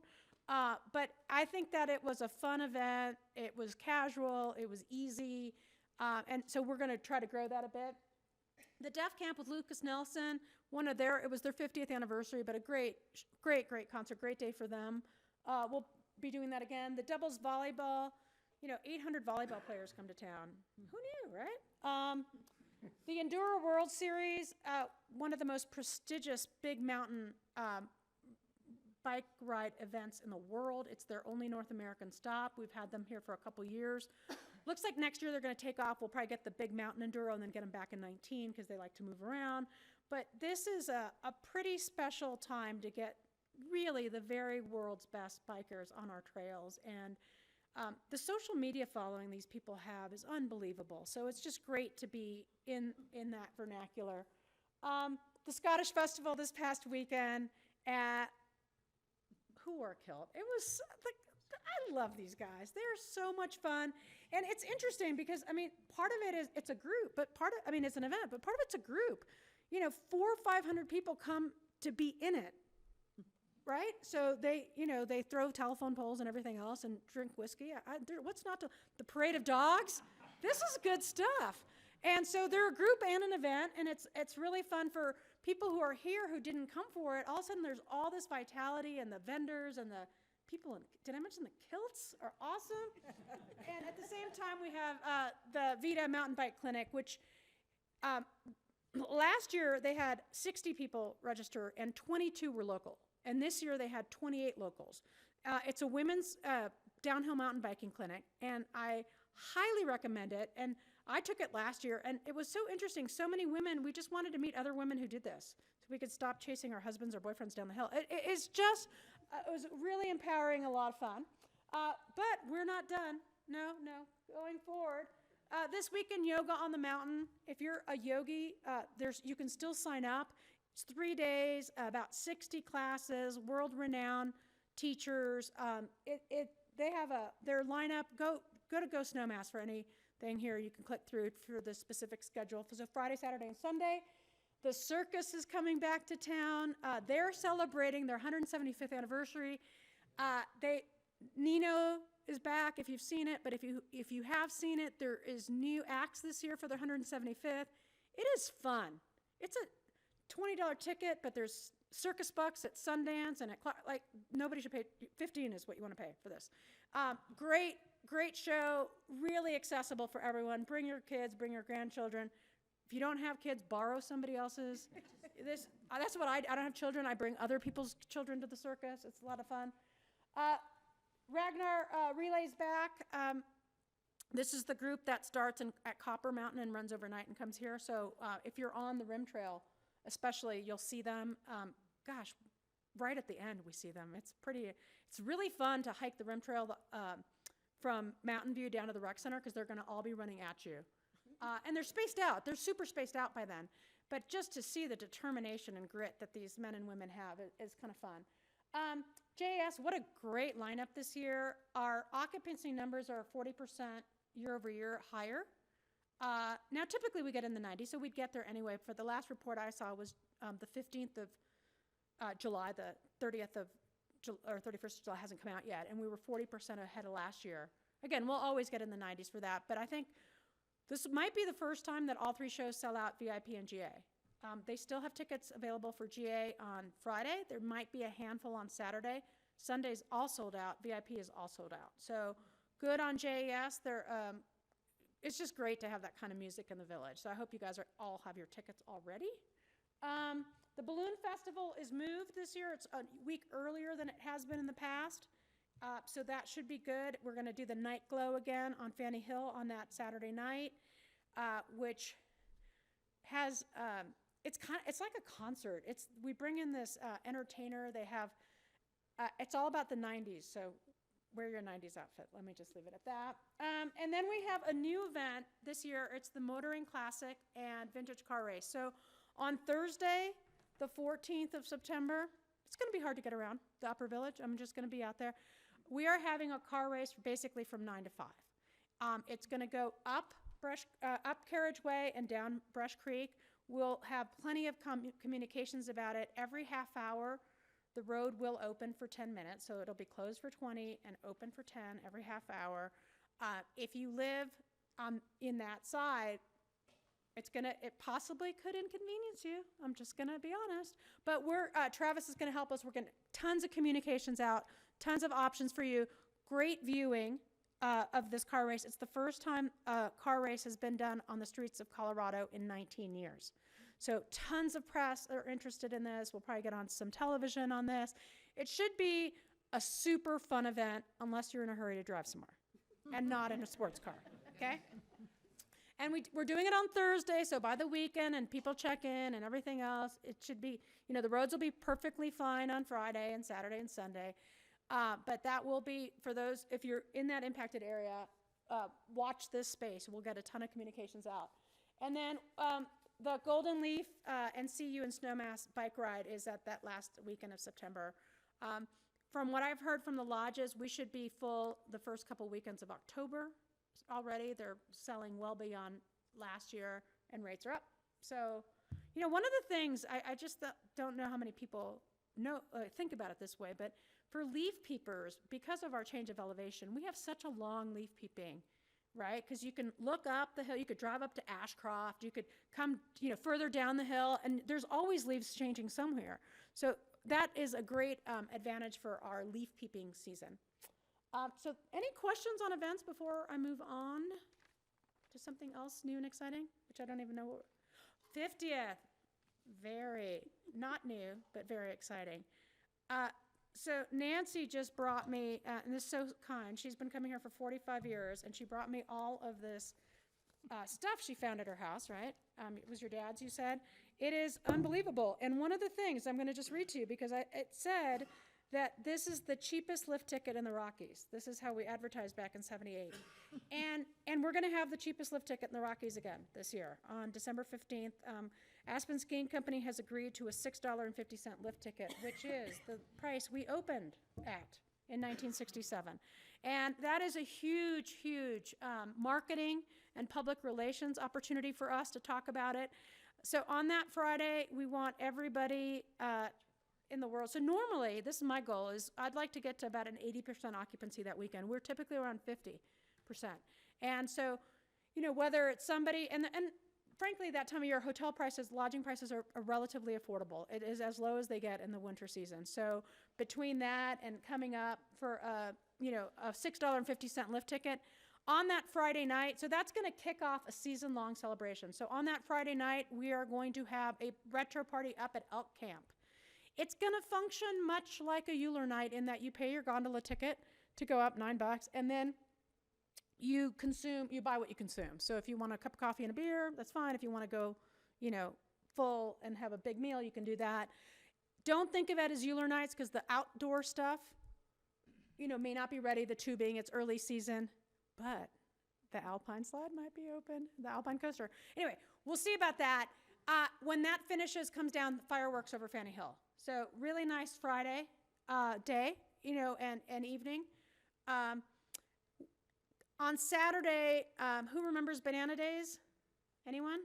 But I think that it was a fun event. It was casual. It was easy. And so we're going to try to grow that a bit. The Deaf Camp with Lucas Nelson, it was their 50th anniversary, but a great concert, great day for them. We'll be doing that again. The doubles volleyball, 800 volleyball players come to town. Who knew, right? The Enduro World Series, one of the most prestigious big mountain bike ride events in the world. It's their only North American stop. We've had them here for a couple years. Looks like next year they're going to take off. We'll probably get the big mountain enduro and then get them back in 19 because they like to move around. But this is a pretty special time to get really the very world's best bikers on our trails. And the social media following these people have is unbelievable. So it's just great to be in that vernacular. The Scottish Festival this past weekend at who were killed. It was I love these guys. They're so much fun. And it's interesting because, part of it is it's a group, but it's an event, but part of it's a group. 400 or 500 people come to be in it, right? So they throw telephone poles and everything else and drink whiskey. What's not to, the parade of dogs? This is good stuff. And so they're a group and an event, and it's really fun for people who are here who didn't come for it. All of a sudden there's all this vitality, and the vendors and the people, did I mention the kilts are awesome? And at the same time, we have the Vita Mountain Bike Clinic, which last year they had 60 people register and 22 were local. And this year they had 28 locals. It's a women's downhill mountain biking clinic, and I highly recommend it. And I took it last year, and it was so interesting. So many women, we just wanted to meet other women who did this so we could stop chasing our husbands or boyfriends down the hill. It's just, it was really empowering, a lot of fun. But we're not done. No, going forward. This weekend, Yoga on the Mountain. If you're a yogi, you can still sign up. It's 3 days, about 60 classes, world-renowned teachers. They have their lineup. Go to Go Snowmass for anything here. You can click through for the specific schedule. So Friday, Saturday, and Sunday. The circus is coming back to town. They're celebrating their 175th anniversary. Nino is back if you've seen it, but if you have seen it, there is new acts this year for their 175th. It is fun. It's a $20 ticket, but there's circus bucks at Sundance and nobody should pay. $15 is what you want to pay for this. Great great show, really accessible for everyone. Bring your kids, bring your grandchildren. If you don't have kids, borrow somebody else's. That's what I don't have children. I bring other people's children to the circus. It's a lot of fun. Ragnar relays back. This is the group that starts at Copper Mountain and runs overnight and comes here. So if you're on the Rim Trail, especially, you'll see them. Gosh, right at the end we see them. It's really fun to hike the Rim Trail from Mountain View down to the rec center because they're going to all be running at you. And they're spaced out. They're super spaced out by then. But just to see the determination and grit that these men and women have is kind of fun. JAS, what a great lineup this year. Our occupancy numbers are 40% year over year higher. Now, typically we get in the 90s, so we'd get there anyway. For the last report I saw was the 15th of July, the 30th of or 31st of July hasn't come out yet, and we were 40% ahead of last year. Again, we'll always get in the 90s for that, but I think this might be the first time that all three shows sell out VIP and GA. They still have tickets available for GA on Friday. There might be a handful on Saturday. Sunday's all sold out. VIP is all sold out. So good on JAS. It's just great to have that kind of music in the village. So I hope you guys all have your tickets already. The Balloon Festival is moved this year. It's a week earlier than it has been in the past. So that should be good. We're going to do the Night Glow again on Fanny Hill on that Saturday night, which has it's like a concert. We bring in this entertainer. They have it's all about the 90s. So wear your 90s outfit. Let me just leave it at that. And then we have a new event this year. It's the Motoring Classic and Vintage Car Race. So on Thursday, the 14th of September, it's going to be hard to get around the Upper Village. I'm just going to be out there. We are having a car race basically from 9 to 5. It's going to go up Carriageway and down Brush Creek. We'll have plenty of communications about it. Every half hour, the road will open for 10 minutes. So it'll be closed for 20 and open for 10 every half hour. If you live in that side, it possibly could inconvenience you. I'm just gonna be honest. But Travis is gonna help us. We're getting tons of communications out, tons of options for you. Great viewing of this car race. It's the first time a car race has been done on the streets of Colorado in 19 years. So tons of press are interested in this. We'll probably get on some television on this. It should be a super fun event unless you're in a hurry to drive somewhere and not in a sports car, okay? And we're doing it on Thursday, so by the weekend, and people check in and everything else, it should be, the roads will be perfectly fine on Friday and Saturday and Sunday. But that will be, for those, if you're in that impacted area, watch this space. We'll get a ton of communications out. And then the Golden Leaf and See You in Snowmass bike ride is at that last weekend of September. From what I've heard from the lodges, we should be full the first couple weekends of October. Already they're selling well beyond last year and rates are up. So, one of the things, I just don't know how many people think about it this way, but for leaf peepers, because of our change of elevation, we have such a long leaf peeping, right? Because you can look up the hill, you could drive up to Ashcroft, you could come, further down the hill, and there's always leaves changing somewhere. So that is a great advantage for our leaf peeping season. So any questions on events before I move on to something else new and exciting, which I don't even know what. 50th, very, not new, but very exciting. So Nancy just brought me, and this is so kind, she's been coming here for 45 years, and she brought me all of this stuff she found at her house, right? It was your dad's, you said. It is unbelievable. And one of the things I'm going to just read to you, because it said that this is the cheapest lift ticket in the Rockies. This is how we advertised back in '78. And we're going to have the cheapest lift ticket in the Rockies again this year. On December 15th, Aspen Skiing Company has agreed to a $6.50 lift ticket, which is the price we opened at in 1967. And that is a huge, huge marketing and public relations opportunity for us to talk about it. So on that Friday, we want everybody in the world. So normally, this is my goal, is I'd like to get to about an 80% occupancy that weekend. We're typically around 50%. And so, whether it's somebody, and frankly, that time of year, hotel prices, lodging prices are relatively affordable. It is as low as they get in the winter season. So between that and coming up for a $6.50 lift ticket. On that Friday night, so that's going to kick off a season-long celebration. So on that Friday night, we are going to have a retro party up at Elk Camp. It's going to function much like a Euler night in that you pay your gondola ticket to go up $9, and then you buy what you consume. So if you want a cup of coffee and a beer, that's fine. If you want to go, full and have a big meal, you can do that. Don't think of it as Euler nights because the outdoor stuff, may not be ready. The tubing, it's early season. But the Alpine slide might be open, the Alpine coaster. Anyway, we'll see about that. When that finishes, comes down fireworks over Fanny Hill. So really nice Friday day, and evening. On Saturday, who remembers Banana Days? Anyone?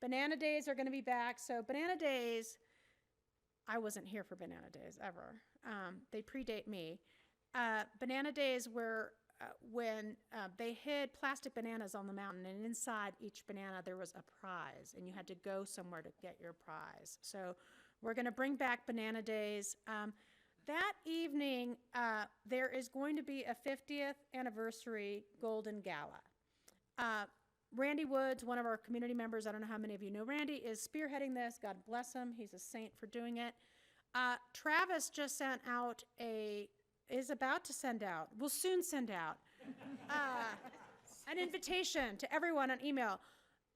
Banana Days are going to be back. So Banana Days, I wasn't here for Banana Days ever. They predate me. Banana Days were when they hid plastic bananas on the mountain, and inside each banana there was a prize, and you had to go somewhere to get your prize. So we're going to bring back Banana Days. That evening, there is going to be a 50th anniversary Golden Gala. Randy Woods, one of our community members, I don't know how many of you know Randy, is spearheading this. God bless him. He's a saint for doing it. Travis just is about to send out, will soon send out, an invitation to everyone on email.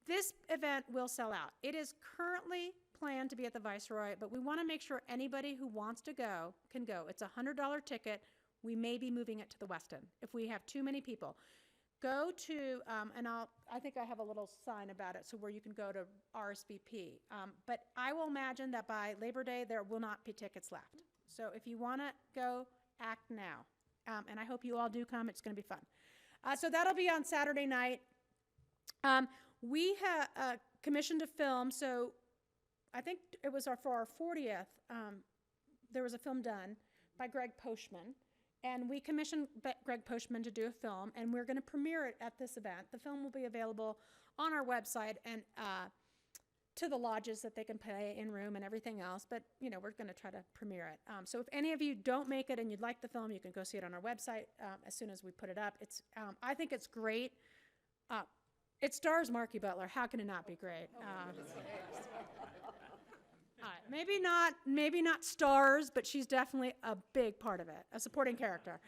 This event will sell out. It is currently planned to be at the Viceroy, but we want to make sure anybody who wants to go can go. It's a $100 ticket. We may be moving it to the Westin if we have too many people. Go to, I think I have a little sign about it, so where you can go to RSVP. But I will imagine that by Labor Day, there will not be tickets left. So if you want to go, act now. And I hope you all do come. It's going to be fun. So that'll be on Saturday night. We have commissioned a film, so I think it was for our 40th, there was a film done by Greg Poshman. And we commissioned Greg Poshman to do a film, and we're going to premiere it at this event. The film will be available on our website and to the lodges that they can pay in room and everything else. But, we're going to try to premiere it. So if any of you don't make it and you'd like the film, you can go see it on our website as soon as we put it up. I think it's great. It stars Marky Butler. How can it not be great? Maybe not stars, but she's definitely a big part of it, a supporting character.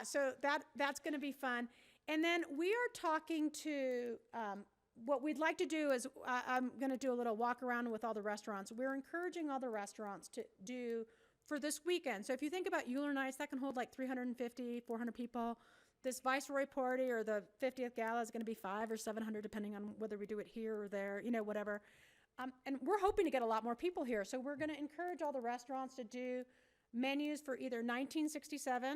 So that's going to be fun. And then we are talking to, what we'd like to do is, I'm going to do a little walk around with all the restaurants. We're encouraging all the restaurants to do for this weekend. So if you think about Euler Nights, that can hold like 350, 400 people. This Viceroy party or the 50th Gala is going to be 500 or 700, depending on whether we do it here or there, whatever. And we're hoping to get a lot more people here. So we're going to encourage all the restaurants to do menus for either $19.67,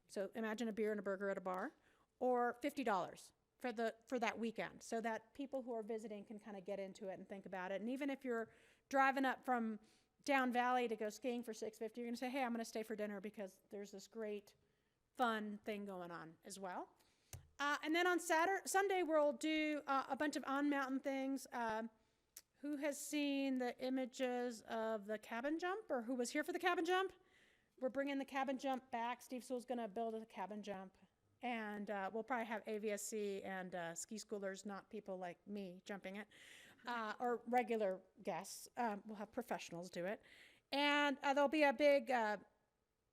so imagine a beer and a burger at a bar, or $50 for that weekend, so that people who are visiting can kind of get into it and think about it. And even if you're driving up from down valley to go skiing for $6.50, you're going to say, hey, I'm going to stay for dinner because there's this great fun thing going on as well. And then on Sunday, we'll do a bunch of on-mountain things. Who has seen the images of the cabin jump, or who was here for the cabin jump? We're bringing the cabin jump back. Steve Sewell's going to build a cabin jump, and we'll probably have AVSC and ski schoolers, not people like me jumping it, or regular guests. We'll have professionals do it. And there'll be a big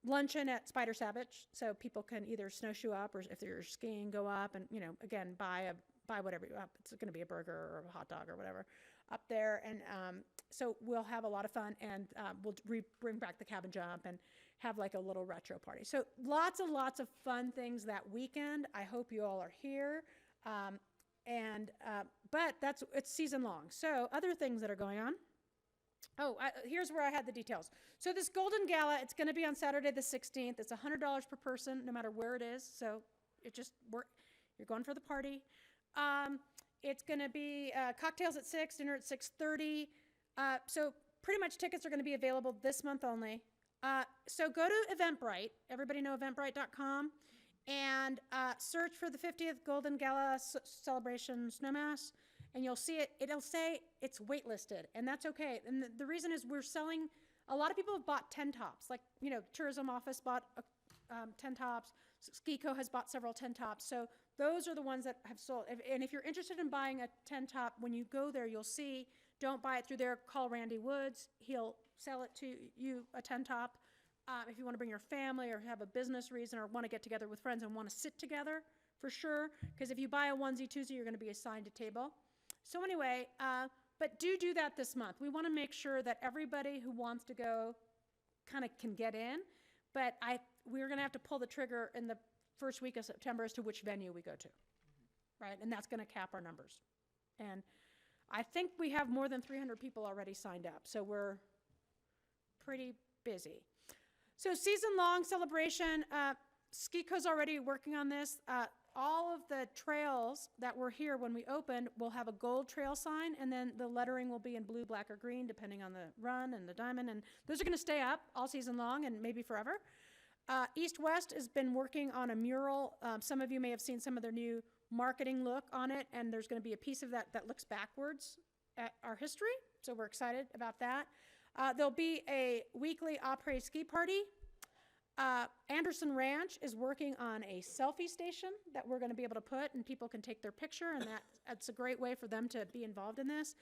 luncheon at Spider Savage, so people can either snowshoe up, or if they're skiing, go up and, again, buy whatever you want. It's going to be a burger or a hot dog or whatever up there. And so we'll have a lot of fun, and we'll bring back the cabin jump and have like a little retro party. So lots of fun things that weekend. I hope you all are here. But it's season long. So other things that are going on. Here's where I had the details. So this Golden Gala, it's going to be on Saturday the 16th. It's $100 per person, no matter where it is. So you're going for the party. It's going to be cocktails at 6, dinner at 6:30. So pretty much tickets are going to be available this month only. So go to Eventbrite. Everybody know Eventbrite.com. And search for the 50th Golden Gala Celebration Snowmass. And you'll see it. It'll say it's waitlisted. And that's okay. And the reason is we're selling, a lot of people have bought 10 tops. Like, tourism office bought tent tops. Skico has bought several tent tops. So those are the ones that have sold. And if you're interested in buying a tent top, when you go there, you'll see, don't buy it through there. Call Randy Woods. He'll sell it to you, a tent top. If you want to bring your family or have a business reason or want to get together with friends and want to sit together, for sure. Because if you buy a onesie, twosie, you're going to be assigned a table. So anyway, but do that this month. We want to make sure that everybody who wants to go kind of can get in. But we're going to have to pull the trigger in the first week of September as to which venue we go to, right? And that's going to cap our numbers. And I think we have more than 300 people already signed up, so we're pretty busy. So season-long celebration, Skico's already working on this. All of the trails that were here when we opened will have a gold trail sign, and then the lettering will be in blue, black, or green, depending on the run and the diamond, and those are going to stay up all season long and maybe forever. East West has been working on a mural. Some of you may have seen some of their new marketing look on it, and there's going to be a piece of that that looks backwards at our history, so we're excited about that. There'll be a weekly après ski party. Anderson Ranch is working on a selfie station that we're going to be able to put, and people can take their picture, and that's a great way for them to be involved in this.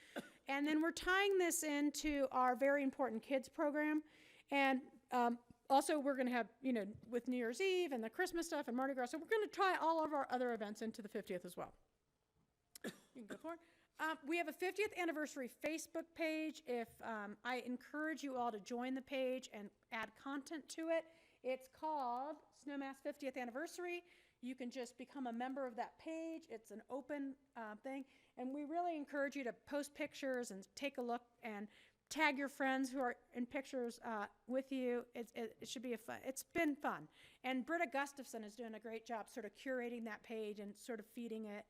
And then we're tying this into our very important kids program. And also we're going to have, with New Year's Eve and the Christmas stuff and Mardi Gras, so we're going to tie all of our other events into the 50th as well. You can go forward. We have a 50th anniversary Facebook page. I encourage you all to join the page and add content to it. It's called Snowmass 50th Anniversary. You can just become a member of that page. It's an open thing. And we really encourage you to post pictures and take a look and tag your friends who are in pictures with you. It should be it's been fun. And Britta Gustafson is doing a great job sort of curating that page and sort of feeding it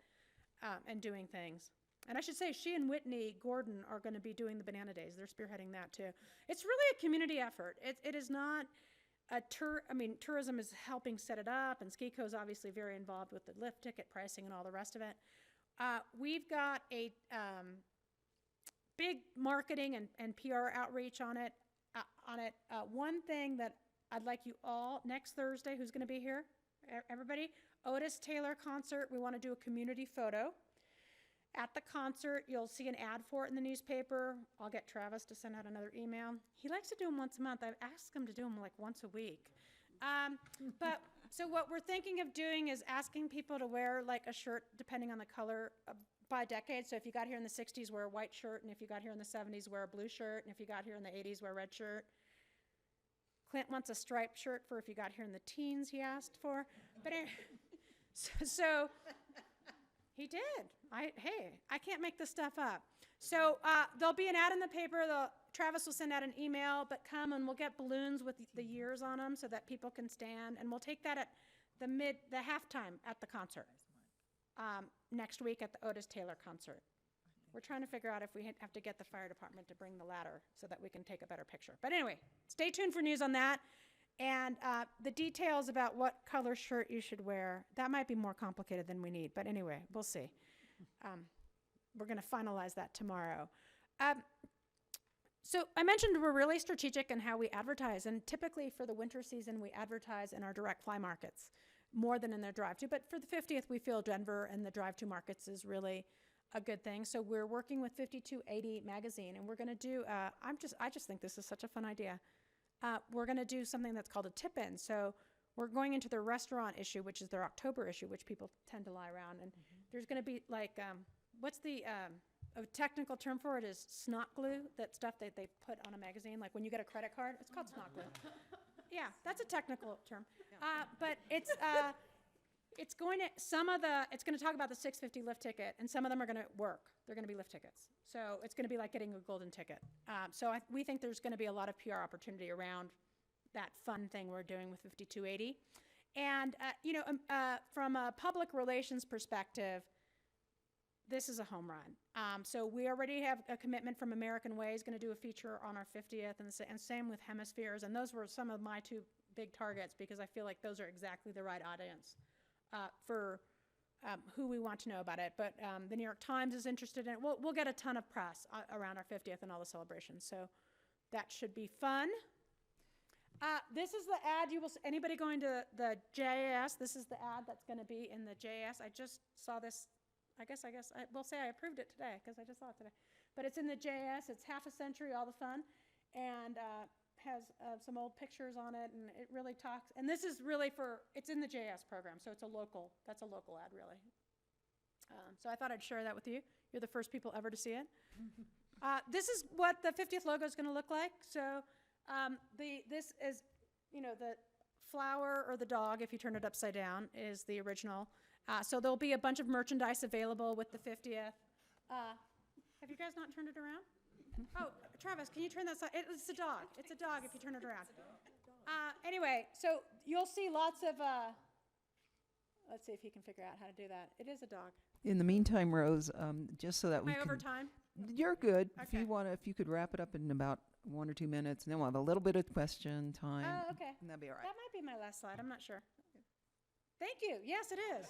and doing things. And I should say, she and Whitney Gordon are going to be doing the Banana Days. They're spearheading that too. It's really a community effort. It is not tourism is helping set it up, and Skico is obviously very involved with the lift ticket pricing and all the rest of it. We've got a big marketing and PR outreach on it. One thing that I'd like you all, next Thursday, who's going to be here? Everybody? Otis Taylor concert. We want to do a community photo. At the concert, you'll see an ad for it in the newspaper. I'll get Travis to send out another email. He likes to do them once a month. I've asked him to do them like once a week. So what we're thinking of doing is asking people to wear like a shirt depending on the color by decade. So if you got here in the 60s, wear a white shirt, and if you got here in the 70s, wear a blue shirt, and if you got here in the 80s, wear a red shirt. Clint wants a striped shirt for if you got here in the teens, he asked for. But so he did. I can't make this stuff up. So there'll be an ad in the paper. Travis will send out an email, but come and we'll get balloons with the years on them so that people can stand. And we'll take that at the halftime at the concert next week at the Otis Taylor concert. We're trying to figure out if we have to get the fire department to bring the ladder so that we can take a better picture. But anyway, stay tuned for news on that. And the details about what color shirt you should wear, that might be more complicated than we need. But anyway, we'll see. We're going to finalize that tomorrow. So I mentioned we're really strategic in how we advertise. And typically for the winter season, we advertise in our direct fly markets more than in their drive-to. But for the 50th, we feel Denver and the drive-to markets is really a good thing. So we're working with 5280 magazine, and we're going to do, I just think this is such a fun idea. We're going to do something that's called a tip-in. So we're going into their restaurant issue, which is their October issue, which people tend to lie around. And there's going to be like, what's the a technical term for it is snot glue, that stuff that they put on a magazine. Like when you get a credit card, it's called snot glue. Yeah, that's a technical term. But it's going to talk about the 650 lift ticket, and some of them are going to work. They're going to be lift tickets. So it's going to be like getting a golden ticket. We think there's going to be a lot of PR opportunity around that fun thing we're doing with 5280. And, from a public relations perspective, this is a home run. So we already have a commitment from American Way is going to do a feature on our 50th, and same with Hemispheres. And those were some of my two big targets because I feel like those are exactly the right audience for who we want to know about it. But the New York Times is interested in it. We'll get a ton of press around our 50th and all the celebrations. So that should be fun. This is the ad you will, anybody going to the JAS, this is the ad that's going to be in the JAS. I just saw this, I will say I approved it today because I just saw it today. But it's in the JAS, it's half a century, all the fun, and has some old pictures on it, and it really talks, and this is really it's in the JAS program, so that's a local ad, really. So I thought I'd share that with you. You're the first people ever to see it. This is what the 50th logo is going to look like. So this is, the flower or the dog, if you turn it upside down, is the original. So there'll be a bunch of merchandise available with the 50th. Have you guys not turned it around? Oh, Travis, can you turn that side? It's a dog. It's a dog if you turn it around. Anyway, so you'll see lots of, let's see if he can figure out how to do that. It is a dog. In the meantime, Rose, just so that we Am I can... over time? You're good. Okay. If you could wrap it up in about 1 or 2 minutes, and then we'll have a little bit of question time. Oh, okay. And that'd be all right. That might be my last slide. I'm not sure. Thank you. Yes, it is.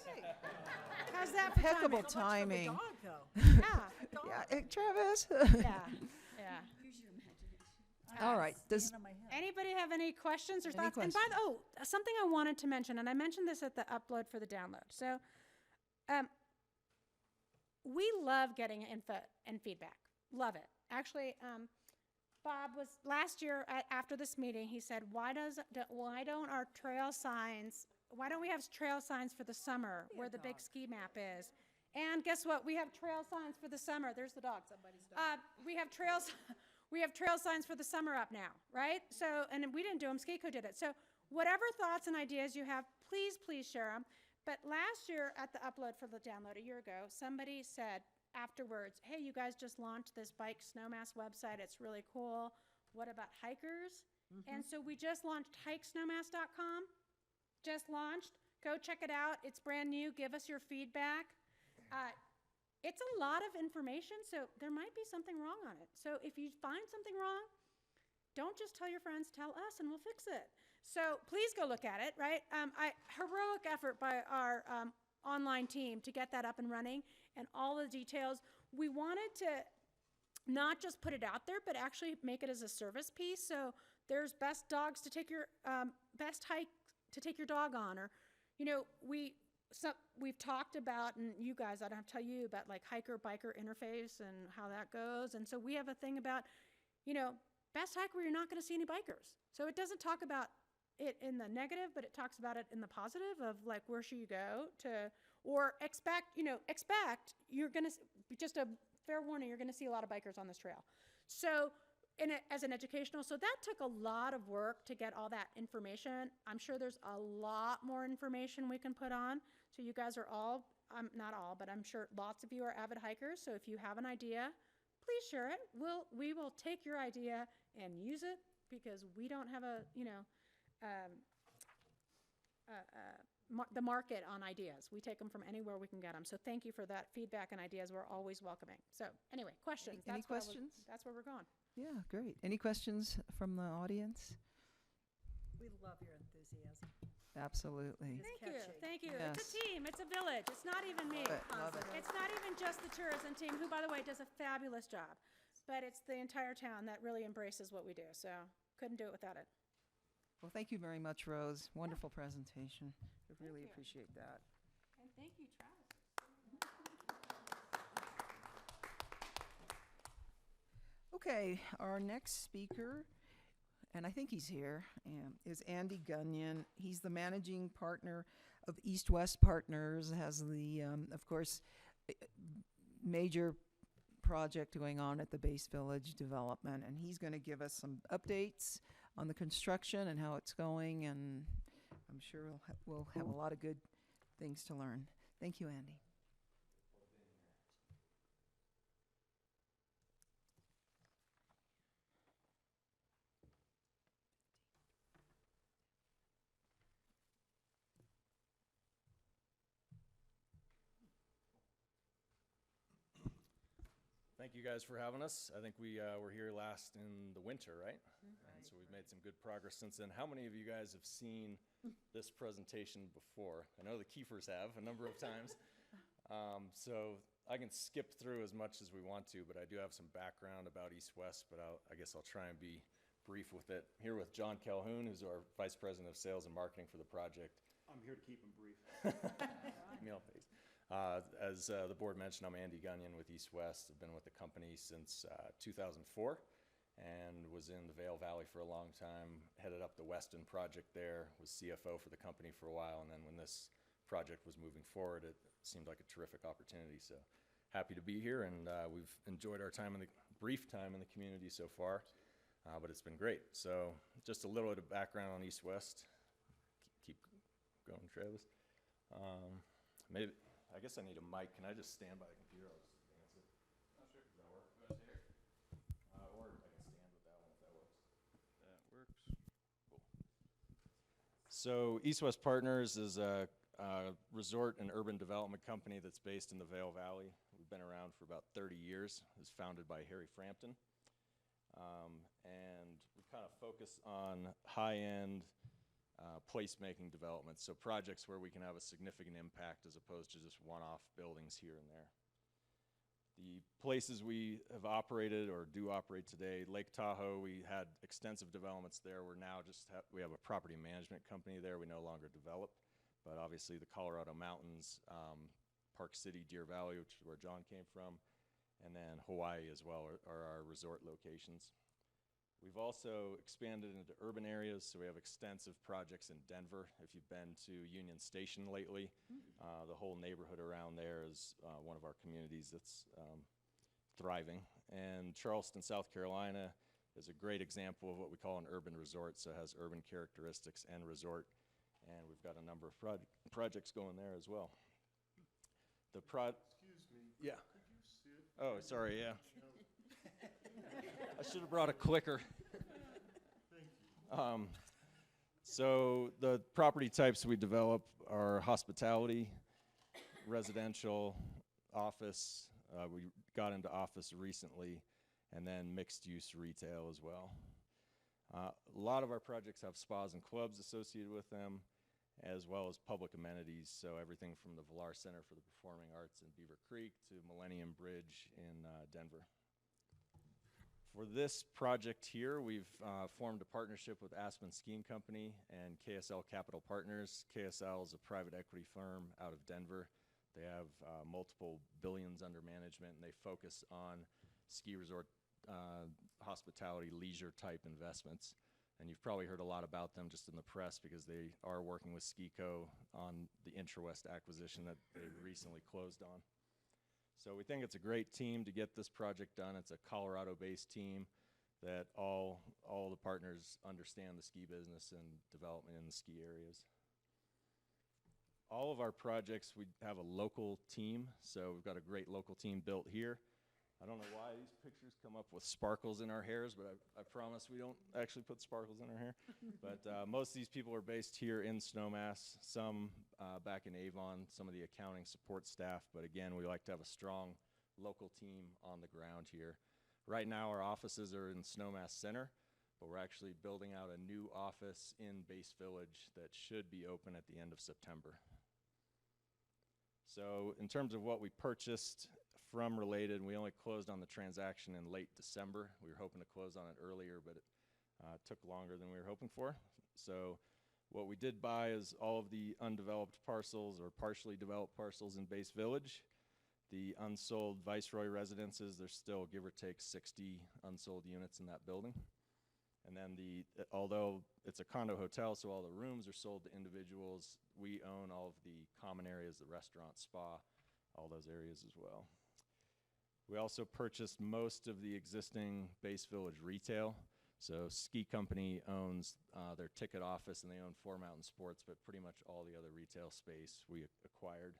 How's that for Impeccable timing? timing. Yeah. Yeah, Travis. Yeah. Yeah. All right. Does Anybody have any questions or Any thoughts? And something I wanted to mention, and I mentioned this at the upload for the download. So, we love getting input and feedback. Love it. Actually, Bob was last year after this meeting. He said, "Why don't our trail signs? Why don't we have trail signs for the summer where the big ski map is?" And guess what? We have trail signs for the summer. There's the dog. Somebody's dog. We have trails. We have trail signs for the summer up now, right? So, and we didn't do them. Skiko did it. So, whatever thoughts and ideas you have, please share them. But last year at the upload for the download a year ago, somebody said afterwards, "Hey, you guys just launched this bike snowmass website. It's really cool. What about hikers?" And so we just launched hikesnowmass.com. Just launched. Go check it out. It's brand new. Give us your feedback. It's a lot of information, so there might be something wrong on it. So if you find something wrong, don't just tell your friends, tell us, and we'll fix it. So please go look at it, right? Heroic effort by our online team to get that up and running and all the details. We wanted to not just put it out there, but actually make it as a service piece. So there's best dogs to take your, best hike to take your dog on, or, we've talked about, and you guys, I don't have to tell you about like hiker-biker interface and how that goes. And so we have a thing about, best hike where you're not going to see any bikers. So it doesn't talk about it in the negative, but it talks about it in the positive of like, where should you go to, or expect you're going to, just a fair warning, you're going to see a lot of bikers on this trail. So as an educational, so that took a lot of work to get all that information. I'm sure there's a lot more information we can put on. So you guys are all, not all, but I'm sure lots of you are avid hikers. So if you have an idea, please share it. We will take your idea and use it, because we don't have the market on ideas. We take them from anywhere we can get them. So thank you for that feedback and ideas. We're always welcoming. So anyway, questions. Any questions? That's where we're going. Yeah, great. Any questions from the audience? We love your enthusiasm. Absolutely. Thank you. Yes. It's a team. It's a village. It's not even me. Love it. It's not even just the tourism team, who, by the way, does a fabulous job. But it's the entire town that really embraces what we do. So couldn't do it without it. Well, thank you very much, Rose. Wonderful presentation. I really you. appreciate that. And thank you, Travis. Okay, our next speaker, and I think he's here, is Andy Gunyon. He's the managing partner of East West Partners, has the, of course, major project going on at the Base Village development, and he's going to give us some updates on the construction and how it's going, and I'm sure we'll have a lot of good things to learn. Thank you, Andy. Thank you guys for having us. I think we were here last in the winter, right? And so we've made some good progress since then. How many of you guys have seen this presentation before? I know the Kiefers have a number of times. So I can skip through as much as we want to, but I do have some background about East West, but I guess I'll try and be brief with it. Here with John Calhoun, who's our Vice President of Sales and Marketing for the project. I'm here to keep them brief. Meal pays. As the board mentioned, I'm Andy Gunyon with East West. I've been with the company since 2004 and was in the Vail Valley for a long time, headed up the Weston project there, was CFO for the company for a while, and then when this project was moving forward, it seemed like a terrific opportunity. So happy to be here, and we've enjoyed our time brief time in the community so far, but it's been great. So just a little bit of background on East West. Keep going, Travis. Maybe, I guess I need a mic. Can I just stand by the computer? I'll just advance it. Not sure. Does that work? Or I can stand with that one if that works. That works. Cool. So East West Partners is a resort and urban development company that's based in the Vail Valley. We've been around for about 30 years. It was founded by Harry Frampton. And we kind of focus on high-end placemaking developments, so projects where we can have a significant impact as opposed to just one-off buildings here and there. The places we have operated or do operate today, Lake Tahoe, we had extensive developments there. We're now we have a property management company there. We no longer develop, but obviously the Colorado Mountains, Park City, Deer Valley, which is where John came from, and then Hawaii as well are our resort locations. We've also expanded into urban areas, so we have extensive projects in Denver. If you've been to Union Station lately, the whole neighborhood around there is one of our communities that's thriving. And Charleston, South Carolina is a great example of what we call an urban resort, so it has urban characteristics and resort, and we've got a number of projects going there as well. Excuse me. Yeah. Could you sit? Oh, sorry, yeah. I should have brought a clicker. Thank you. So the property types we develop are hospitality, residential, office. We got into office recently, and then mixed-use retail as well. A lot of our projects have spas and clubs associated with them, as well as public amenities, so everything from the Villar Center for the Performing Arts in Beaver Creek to Millennium Bridge in Denver. For this project here, we've formed a partnership with Aspen Skiing Company and KSL Capital Partners. KSL is a private equity firm out of Denver. They have multiple billions under management, and they focus on ski resort hospitality, leisure type investments. And you've probably heard a lot about them just in the press because they are working with Skico on the Intrawest acquisition that they recently closed on. So we think it's a great team to get this project done. It's a Colorado-based team that all the partners understand the ski business and development in the ski areas. All of our projects, we have a local team, so we've got a great local team built here. I don't know why these pictures come up with sparkles in our hairs, but I promise we don't actually put sparkles in our hair. But most of these people are based here in Snowmass, some back in Avon, some of the accounting support staff. But again, we like to have a strong local team on the ground here. Right now, our offices are in Snowmass Center, but we're actually building out a new office in Base Village that should be open at the end of September. So in terms of what we purchased from Related, we only closed on the transaction in late December. We were hoping to close on it earlier, but it took longer than we were hoping for. So what we did buy is all of the undeveloped parcels or partially developed parcels in Base Village. The unsold Viceroy residences, there's still, give or take, 60 unsold units in that building. And then although it's a condo hotel, so all the rooms are sold to individuals, we own all of the common areas, the restaurant, spa, all those areas as well. We also purchased most of the existing Base Village retail. So Ski Company owns their ticket office, and they own 4 Mountain Sports, but pretty much all the other retail space we acquired.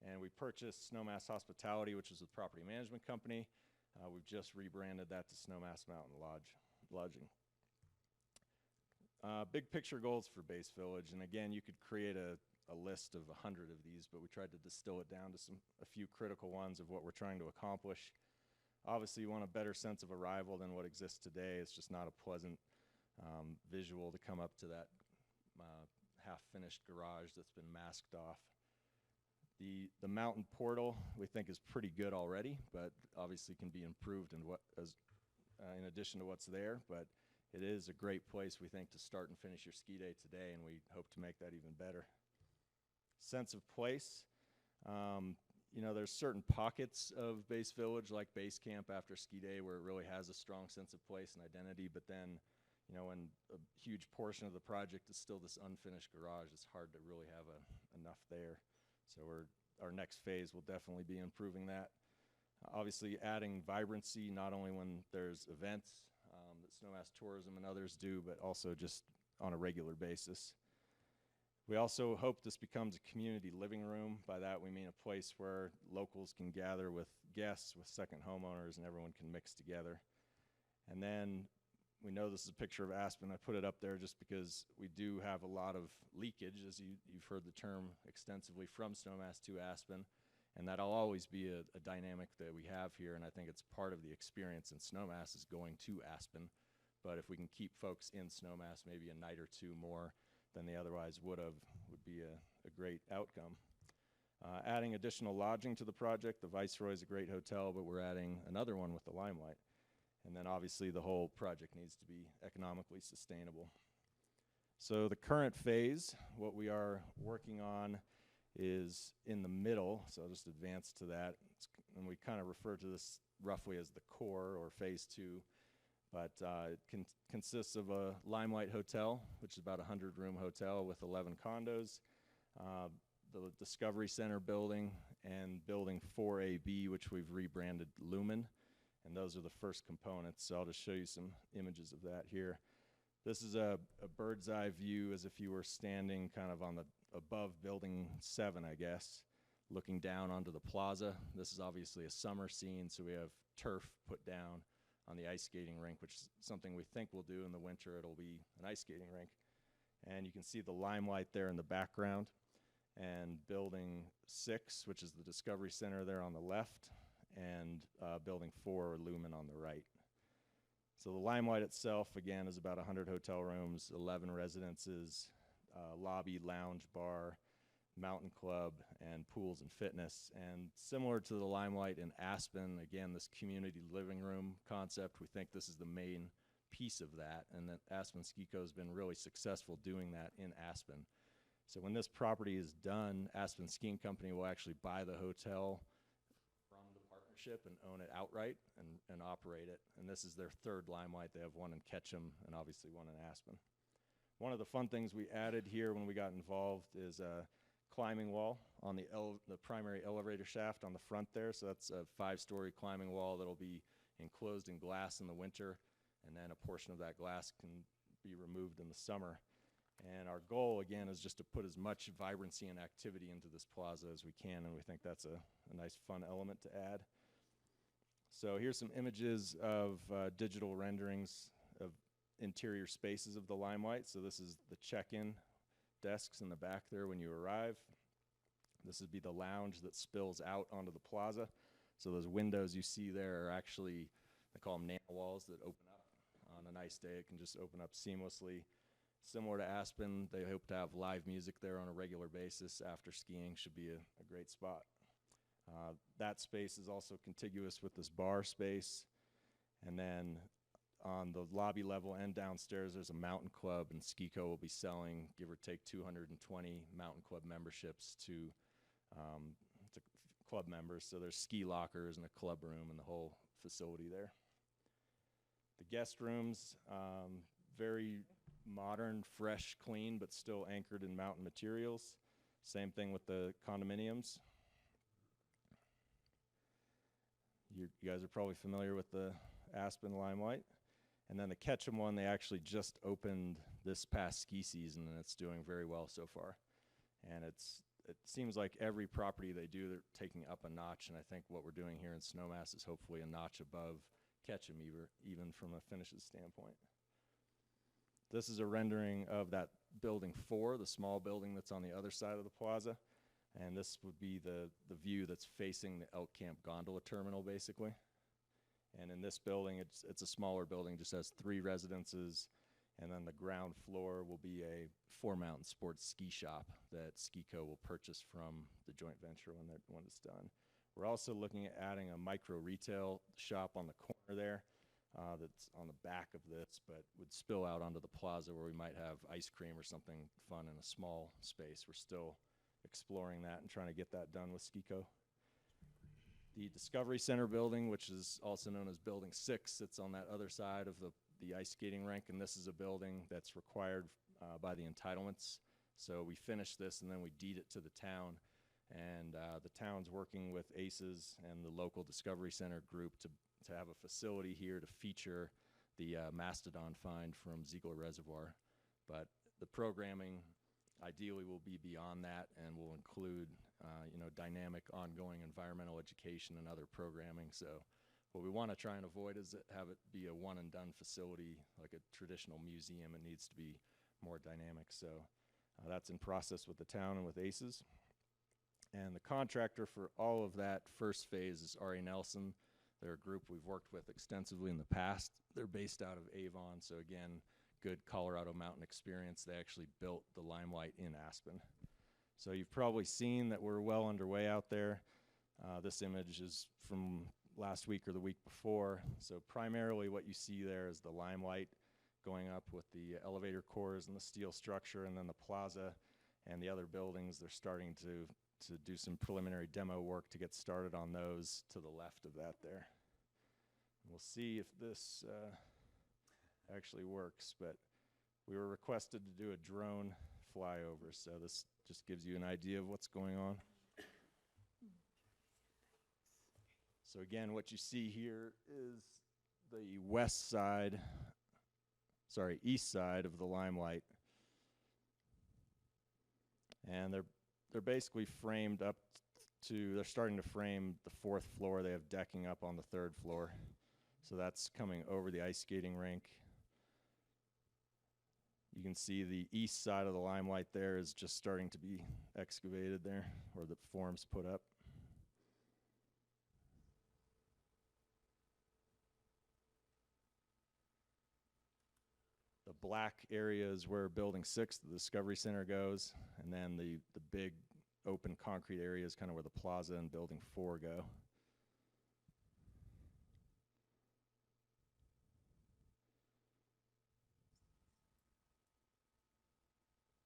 And we purchased Snowmass Hospitality, which is a property management company. We've just rebranded that to Snowmass Mountain Lodging. Big picture goals for Base Village, and again, you could create a list of 100 of these, but we tried to distill it down to a few critical ones of what we're trying to accomplish. Obviously, you want a better sense of arrival than what exists today. It's just not a pleasant visual to come up to that half-finished garage that's been masked off. The mountain portal we think is pretty good already, but obviously can be improved and in addition to what's there, but it is a great place, we think, to start and finish your ski day today, and we hope to make that even better. Sense of place. You know, there's certain pockets of Base Village, like Base Camp after ski day, where it really has a strong sense of place and identity, but then, you know, when a huge portion of the project is still this unfinished garage, it's hard to really have enough there. So our next phase will definitely be improving that. Obviously adding vibrancy, not only when there's events that Snowmass Tourism and others do, but also just on a regular basis. We also hope this becomes a community living room. By that we mean a place where locals can gather with guests, with second homeowners, and everyone can mix together. And then we know this is a picture of Aspen. I put it up there just because we do have a lot of leakage, as you've heard the term extensively, from Snowmass to Aspen. And that'll always be a dynamic that we have here, and I think it's part of the experience in Snowmass is going to Aspen. But if we can keep folks in Snowmass maybe a night or two more than they otherwise would be a great outcome. Adding additional lodging to the project. The Viceroy is a great hotel, but we're adding another one with the Limelight. And then obviously the whole project needs to be economically sustainable. So the current phase, what we are working on is in the middle, so I'll just advance to that. And we kind of refer to this roughly as the core or phase 2. But it consists of a Limelight Hotel, which is about a 100-room hotel with 11 condos, the Discovery Center building, and building 4AB, which we've rebranded Lumen. And those are the first components. So I'll just show you some images of that here. This is a bird's eye view as if you were standing kind of on the above building 7, I guess, looking down onto the plaza. This is obviously a summer scene, so we have turf put down on the ice skating rink, which is something we think we'll do in the winter. It'll be an ice skating rink. And you can see the Limelight there in the background, and building 6, which is the Discovery Center there on the left, and building 4, or Lumen, on the right. So the Limelight itself, again, is about 100 hotel rooms, 11 residences, lobby, lounge, bar, mountain club, and pools and fitness. And similar to the Limelight in Aspen, again, this community living room concept, we think this is the main piece of that, and that Aspen Ski Co. has been really successful doing that in Aspen. So when this property is done, Aspen Skiing Company will actually buy the hotel from the partnership and own it outright and operate it. And this is their 3rd Limelight. They have one in Ketchum and obviously one in Aspen. One of the fun things we added here when we got involved is a climbing wall on the primary elevator shaft on the front there. So that's a 5-story climbing wall that'll be enclosed in glass in the winter, and then a portion of that glass can be removed in the summer. And our goal, again, is just to put as much vibrancy and activity into this plaza as we can, and we think that's a nice, fun element to add. So here's some images of digital renderings of interior spaces of the Limelight. So this is the check-in desks in the back there when you arrive. This would be the lounge that spills out onto the plaza. So those windows you see there are actually, they call them nano walls, that open up. On a nice day, it can just open up seamlessly. Similar to Aspen, they hope to have live music there on a regular basis after skiing. Should be a great spot. That space is also contiguous with this bar space. And then on the lobby level and downstairs, there's a mountain club, and Ski Co. will be selling, give or take, 220 mountain club memberships to club members. So there's ski lockers and a club room and the whole facility there. The guest rooms, very modern, fresh, clean, but still anchored in mountain materials. Same thing with the condominiums. You guys are probably familiar with the Aspen Limelight. And then the Ketchum one, they actually just opened this past ski season, and it's doing very well so far. And it seems like every property they do, they're taking up a notch, and I think what we're doing here in Snowmass is hopefully a notch above Ketchum, even from a finishes standpoint. This is a rendering of that building 4, the small building that's on the other side of the plaza. And this would be the view that's facing the Elk Camp gondola terminal, basically. And in this building, it's a smaller building, just has 3 residences, and then the ground floor will be a 4-mountain sports ski shop that Ski Co. will purchase from the joint venture when it's done. We're also looking at adding a micro retail shop on the corner there. that's on the back of this, but would spill out onto the plaza where we might have ice cream or something fun in a small space. We're still exploring that and trying to get that done with SKICO. The Discovery Center building, which is also known as Building 6, sits on that other side of the ice skating rink, and this is a building that's required by the entitlements. So we finish this and then we deed it to the town, and the town's working with ACES and the local Discovery Center group to have a facility here to feature the mastodon find from Ziegler Reservoir. But the programming ideally will be beyond that and will include dynamic ongoing environmental education and other programming. So what we want to try and avoid is have it be a one and done facility like a traditional museum. It needs to be more dynamic. So that's in process with the town and with ACES. And the contractor for all of that first phase is R.A. Nelson. They're a group we've worked with extensively in the past. They're based out of Avon, so again, good Colorado mountain experience. They actually built the Limelight in Aspen. So you've probably seen that we're well underway out there. This image is from last week or the week before. So primarily what you see there is the Limelight going up with the elevator cores and the steel structure, and then the plaza and the other buildings. They're starting to do some preliminary demo work to get started on those to the left of that there. We'll see if this actually works, but we were requested to do a drone flyover, so this just gives you an idea of what's going on. So again, what you see here is the east side of the Limelight. And they're basically framed up to, they're starting to frame the 4th floor. They have decking up on the 3rd floor. So that's coming over the ice skating rink. You can see the east side of the Limelight there is just starting to be excavated there, or the forms put up. The black area is where Building 6, the Discovery Center, goes, and then the big open concrete area is kind of where the plaza and Building 4 go.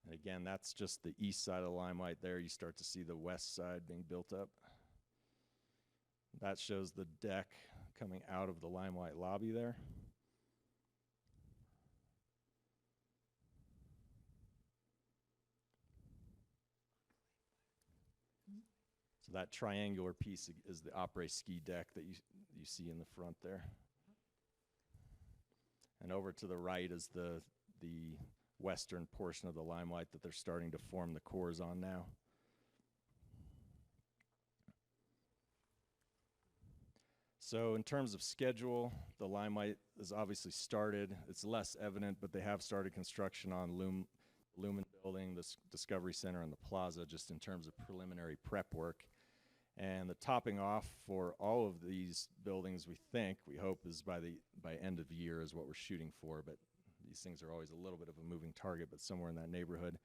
And again, that's just the east side of the Limelight there. You start to see the west side being built up. That shows the deck coming out of the Limelight lobby there. So that triangular piece is the après ski deck that you see in the front there. And over to the right is the western portion of the Limelight that they're starting to form the cores on now. So in terms of schedule, the Limelight is obviously started. It's less evident, but they have started construction on Lumen Building, the Discovery Center, and the Plaza, just in terms of preliminary prep work. And the topping off for all of these buildings, we hope, is by end of year is what we're shooting for. But these things are always a little bit of a moving target, but somewhere in that neighborhood.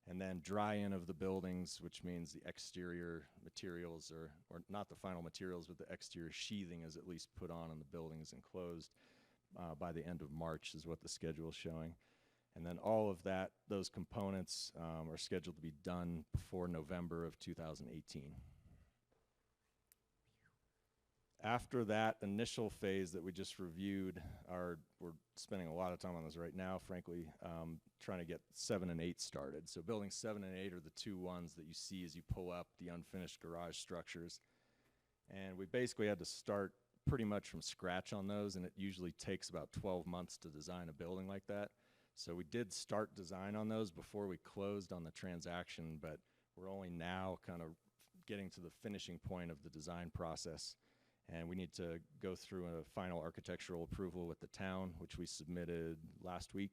And then dry-in of the buildings, which means the exterior materials or not the final materials, but the exterior sheathing is at least put on the buildings and closed by the end of March is what the schedule is showing. And then all of those components are scheduled to be done before November of 2018. After that initial phase that we just reviewed, we're spending a lot of time on this right now, frankly, trying to get 7 and 8 started. So buildings 7 and 8 are the two ones that you see as you pull up the unfinished garage structures. And we basically had to start pretty much from scratch on those, and it usually takes about 12 months to design a building like that. So we did start design on those before we closed on the transaction, but we're only now kind of getting to the finishing point of the design process. And we need to go through a final architectural approval with the town, which we submitted last week,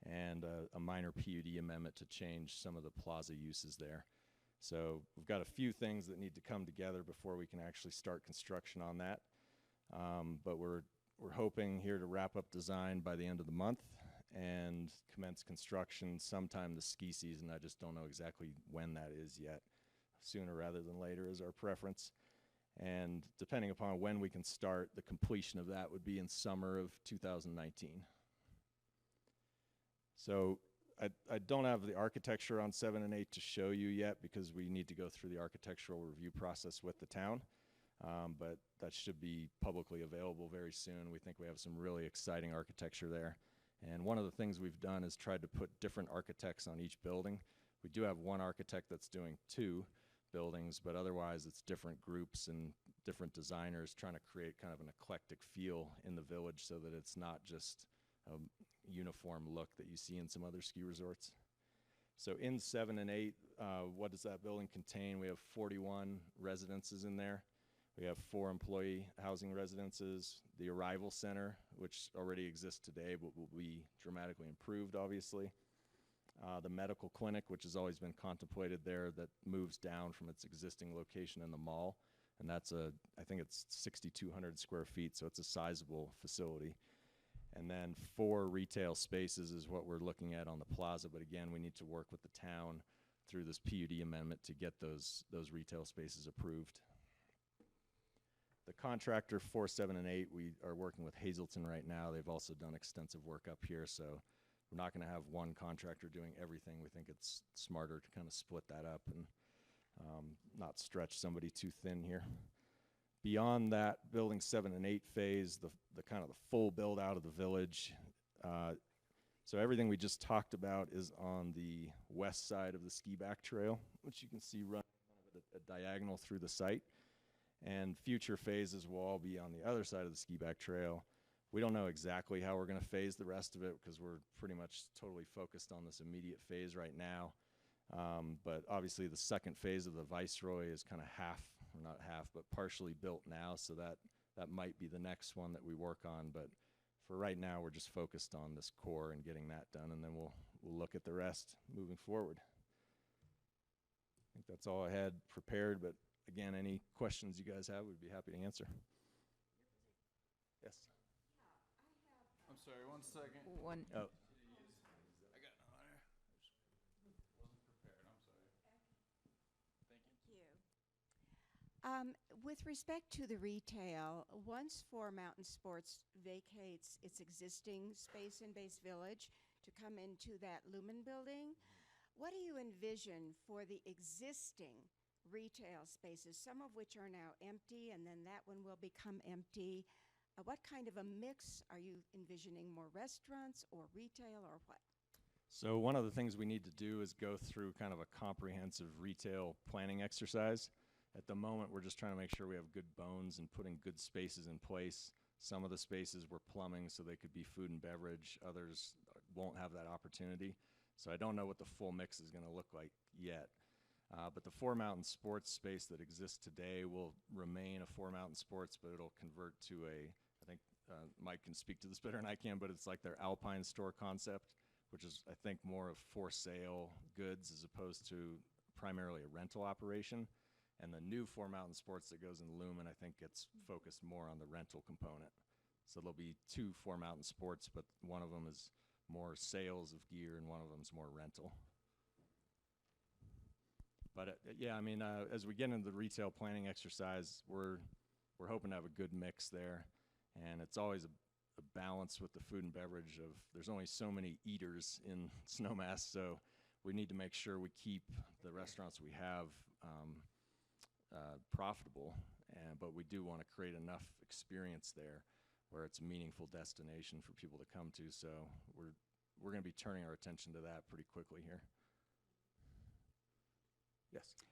and a minor PUD amendment to change some of the plaza uses there. So we've got a few things that need to come together before we can actually start construction on that. But we're hoping here to wrap up design by the end of the month and commence construction sometime this ski season. I just don't know exactly when that is yet. Sooner rather than later is our preference. And depending upon when we can start, the completion of that would be in summer of 2019. So I don't have the architecture on 7 and 8 to show you yet because we need to go through the architectural review process with the town. But that should be publicly available very soon. We think we have some really exciting architecture there. And one of the things we've done is tried to put different architects on each building. We do have one architect that's doing 2 buildings, but otherwise it's different groups and different designers trying to create kind of an eclectic feel in the village so that it's not just a uniform look that you see in some other ski resorts. So in 7 and 8, what does that building contain? We have 41 residences in there. We have 4 employee housing residences, the arrival center, which already exists today but will be dramatically improved, obviously. The medical clinic, which has always been contemplated there, that moves down from its existing location in the mall. And that's I think it's 6,200 square feet, so it's a sizable facility. And then 4 retail spaces is what we're looking at on the plaza. But again, we need to work with the town through this PUD amendment to get those retail spaces approved. The contractor for 7 and 8, we are working with Hazelton right now. They've also done extensive work up here, so we're not going to have one contractor doing everything. We think it's smarter to kind of split that up and not stretch somebody too thin here. Beyond that, building 7 and 8 phase, the kind of the full build out of the village. So everything we just talked about is on the west side of the ski back trail, which you can see running a diagonal through the site. And future phases will all be on the other side of the ski back trail. We don't know exactly how we're going to phase the rest of it because we're pretty much totally focused on this immediate phase right now. But obviously the second phase of the Viceroy is kind of not half, but partially built now, so that might be the next one that we work on. But for right now, we're just focused on this core and getting that done, and then we'll look at the rest moving forward. I think that's all I had prepared, but again, any questions you guys have, we'd be happy to answer. Yes? I'm sorry, 1 second. Oh. I got no honor. Wasn't prepared, I'm sorry. Thank you. With respect to the retail, once 4 Mountain Sports vacates its existing space in Base Village to come into that Lumen building, what do you envision for the existing retail spaces, some of which are now empty, and then that one will become empty? What kind of a mix are you envisioning? More restaurants or retail or what? So one of the things we need to do is go through kind of a comprehensive retail planning exercise. At the moment, we're just trying to make sure we have good bones and putting good spaces in place. Some of the spaces were plumbing, so they could be food and beverage. Others won't have that opportunity. So I don't know what the full mix is going to look like yet. But the 4 Mountain Sports space that exists today will remain a 4 Mountain Sports, but it'll convert to I think Mike can speak to this better than I can, but it's like their Alpine store concept, which is, I think, more of for sale goods as opposed to primarily a rental operation. And the new 4 Mountain Sports that goes in Lumen, I think, gets focused more on the rental component. So there'll be 2 4 Mountain Sports, but one of them is more sales of gear and one of them is more rental. But yeah, I mean, as we get into the retail planning exercise, we're hoping to have a good mix there. And it's always a balance with the food and beverage of there's only so many eaters in Snowmass, so we need to make sure we keep the restaurants we have profitable, but we do want to create enough experience there where it's a meaningful destination for people to come to. So we're going to be turning our attention to that pretty quickly here. Yes.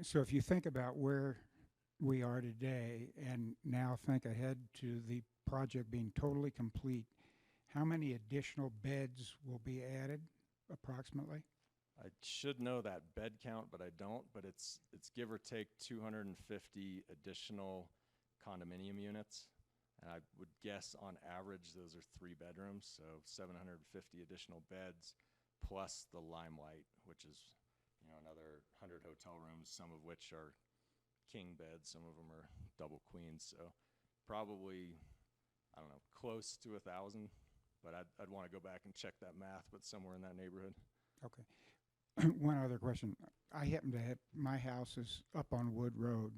So if you think about where we are today and now think ahead to the project being totally complete, how many additional beds will be added approximately? I should know that bed count, but I don't. But it's give or take 250 additional condominium units. And I would guess on average those are 3 bedrooms, so 750 additional beds plus the Limelight, which is another 100 hotel rooms, some of which are king beds, some of them are double queens. So probably, I don't know, close to 1,000. But I'd want to go back and check that math, but somewhere in that neighborhood. Okay. One other question. I happen to have, my house is up on Wood Road.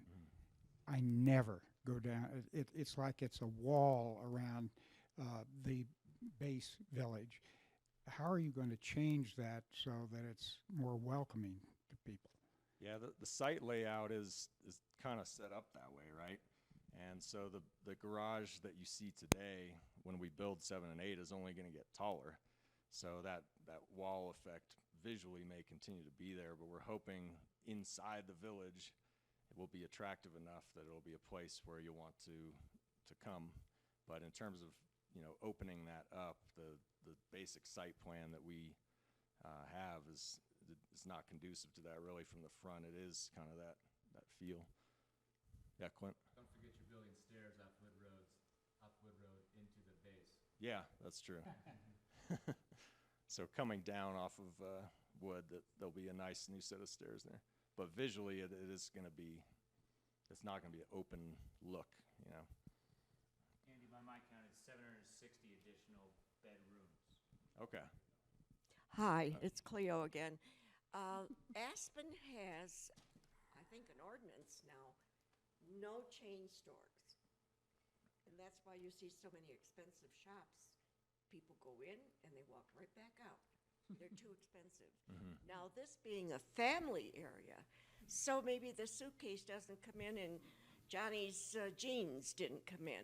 I never go down. It's like it's a wall around the base village. How are you going to change that so that it's more welcoming to people? Yeah, the site layout is kind of set up that way, right? And so the garage that you see today, when we build 7 and 8, is only going to get taller. So that wall effect visually may continue to be there, but we're hoping inside the village it will be attractive enough that it'll be a place where you want to come. But in terms of, you know, opening that up, the basic site plan that we have is not conducive to that really from the front. It is kind of that feel. Yeah, Clint? Don't forget you're building stairs off Wood Road into the base. Yeah, that's true. So coming down off of Wood, there'll be a nice new set of stairs there. But visually, it is going to be, it's not going to be an open look, you know. Andy, by my count, it's 760 additional bedrooms. Okay. Hi, it's Cleo again. Aspen has, I think, an ordinance now, no chain stores. And that's why you see so many expensive shops. People go in and they walk right back out. They're too expensive. Now, this being a family area, so maybe the suitcase doesn't come in and Johnny's jeans didn't come in.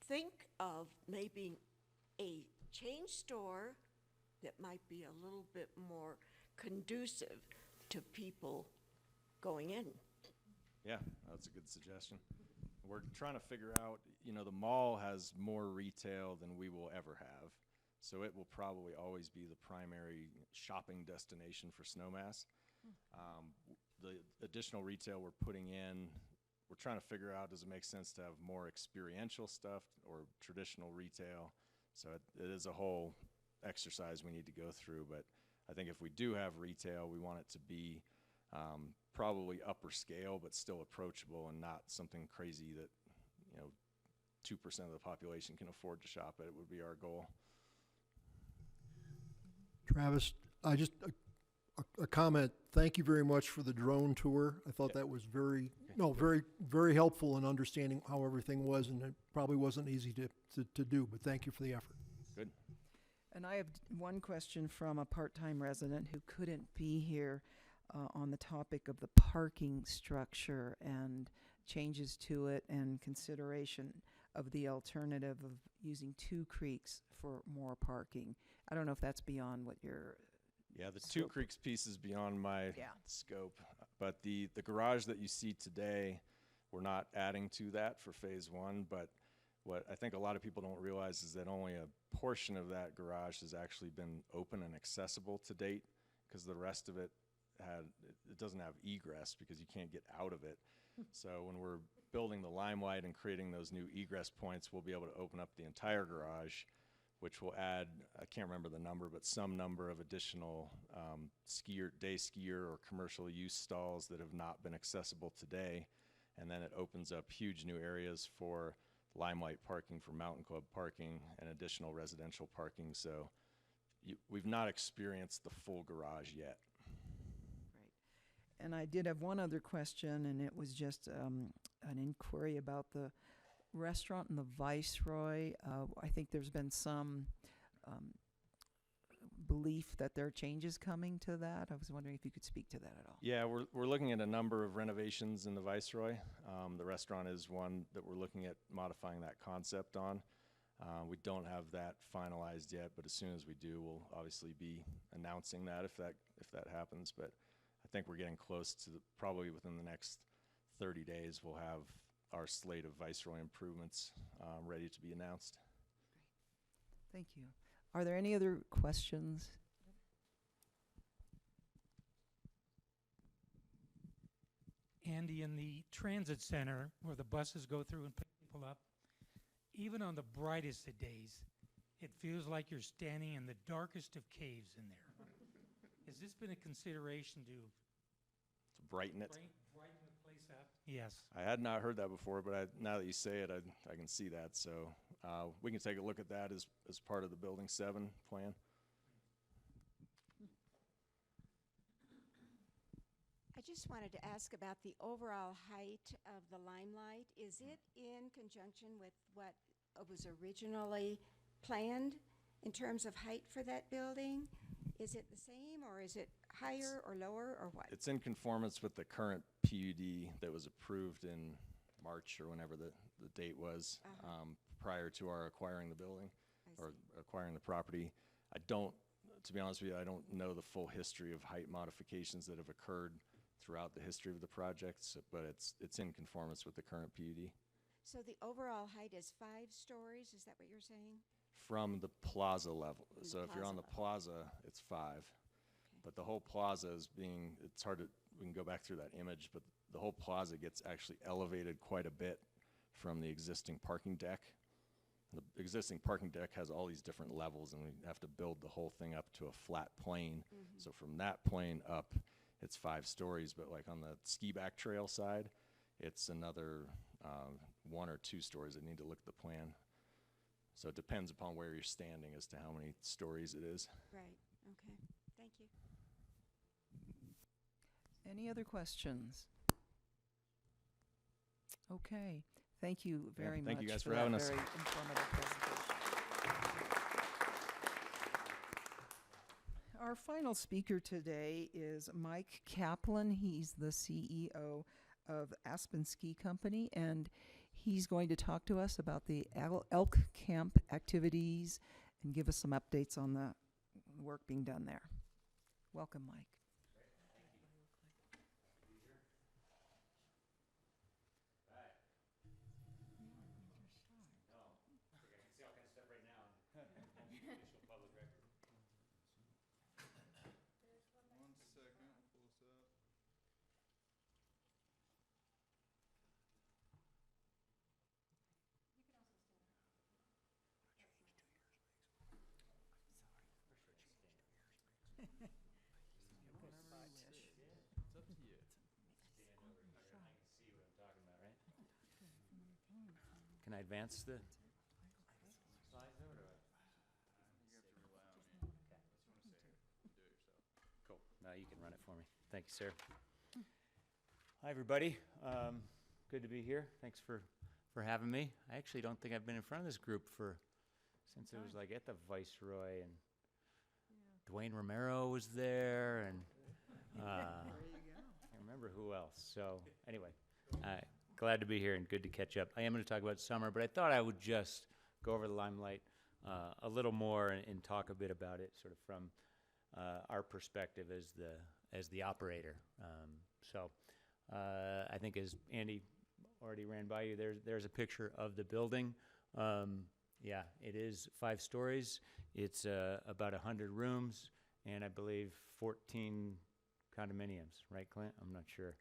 Think of maybe a chain store that might be a little bit more conducive to people going in. Yeah, that's a good suggestion. We're trying to figure out, you know, the mall has more retail than we will ever have. So it will probably always be the primary shopping destination for Snowmass. The additional retail we're putting in, we're trying to figure out, does it make sense to have more experiential stuff or traditional retail? So it is a whole exercise we need to go through. But I think if we do have retail, we want it to be probably upper scale, but still approachable and not something crazy that, you know, 2% of the population can afford to shop at. It would be our goal. Travis, I just, a comment. Thank you very much for the drone tour. I thought that was very helpful in understanding how everything was, and it probably wasn't easy to do, but thank you for the effort. Good. And I have one question from a part-time resident who couldn't be here on the topic of the parking structure and changes to it and consideration of the alternative of using 2 creeks for more parking. I don't know if that's beyond what you're... Yeah, the 2 creeks piece is beyond my scope. But the garage that you see today, we're not adding to that for phase 1. But what I think a lot of people don't realize is that only a portion of that garage has actually been open and accessible to date, because the rest of it doesn't have egress because you can't get out of it. So when we're building the Limelight and creating those new egress points, we'll be able to open up the entire garage, which will add, I can't remember the number, but some number of additional day skier or commercial use stalls that have not been accessible today. And then it opens up huge new areas for Limelight parking, for Mountain Club parking, and additional residential parking. So we've not experienced the full garage yet. And I did have one other question, and it was just an inquiry about the restaurant in the Viceroy. I think there's been some belief that there are changes coming to that. I was wondering if you could speak to that at all. Yeah, we're looking at a number of renovations in the Viceroy. The restaurant is one that we're looking at modifying that concept on. We don't have that finalized yet, but as soon as we do, we'll obviously be announcing that if that happens. But I think we're getting close to probably within the next 30 days, we'll have our slate of Viceroy improvements ready to be announced. Thank you. Are there any other questions? Andy, in the transit center where the buses go through and pick people up, even on the brightest of days, it feels like you're standing in the darkest of caves in there. Has this been a consideration to brighten it? Brighten the place up? Yes. I had not heard that before, but now that you say it, I can see that. So we can take a look at that as part of the Building 7 plan. I just wanted to ask about the overall height of the Limelight. Is it in conjunction with what was originally planned in terms of height for that building? Is it the same, or is it higher or lower, or what? It's in conformance with the current PUD that was approved in March or whenever the date was, prior to our acquiring the building or acquiring the property. To be honest with you, I don't know the full history of height modifications that have occurred throughout the history of the projects, but it's in conformance with the current PUD. So the overall height is 5 stories, is that what you're saying? From the plaza level. From the So if you're on the plaza plaza, it's 5. But the whole plaza is it's hard to, we can go back through that image, but the whole plaza gets actually elevated quite a bit from the existing parking deck. The existing parking deck has all these different levels, and we have to build the whole thing up to a flat plane. So from that plane up, it's 5 stories, but like on the ski back trail side, it's another 1 or 2 stories. I need to look at the plan. So it depends upon where you're standing as to how many stories it is. Right, okay, thank you. Any other questions? Okay, thank you very much. Thank you guys for that having us. very informative presentation. Our final speaker today is Mike Kaplan. He's the CEO of Aspen Ski Company, and he's going to talk to us about the elk camp activities and give us some updates on the work being done there. Welcome, Mike. Can I advance the slides over to it? Cool. No, you can run it for me. Thank you, sir. Hi, everybody. Good to be here. Thanks for having me. I actually don't think I've been in front of this group since it was like at the Viceroy, and Dwayne Romero was there, and I can't remember who else. So anyway, glad to be here and good to catch up. I am going to talk about summer, but I thought I would just go over the Limelight a little more and talk a bit about it, sort of from our perspective as the operator. I think as Andy already ran by you, there's a picture of the building. Yeah, it is 5 stories. It's about 100 rooms, and I believe 14 condominiums, right, Clint? I'm not sure.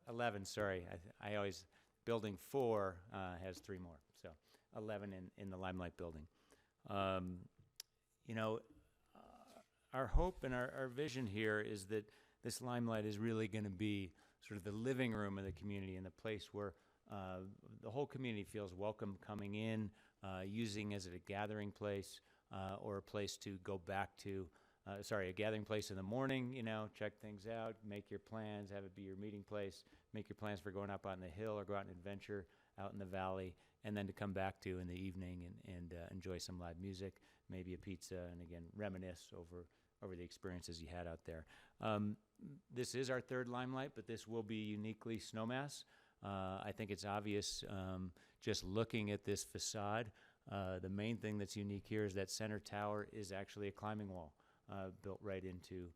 11, sorry. I always, building 4 has 3 more, so 11 in the Limelight building. Our hope and our vision here is that this Limelight is really going to be sort of the living room of the community and the place where the whole community feels welcome coming in, using as a gathering place or a place to go back to. A gathering place in the morning, check things out, make your plans, have it be your meeting place, make your plans for going up on the hill or go out and adventure out in the valley, and then to come back to in the evening and enjoy some live music, maybe a pizza, and again, reminisce over the experiences you had out there. This is our 3rd Limelight, but this will be uniquely Snowmass. I think it's obvious just looking at this facade. The main thing that's unique here is that center tower is actually a climbing wall. Built right into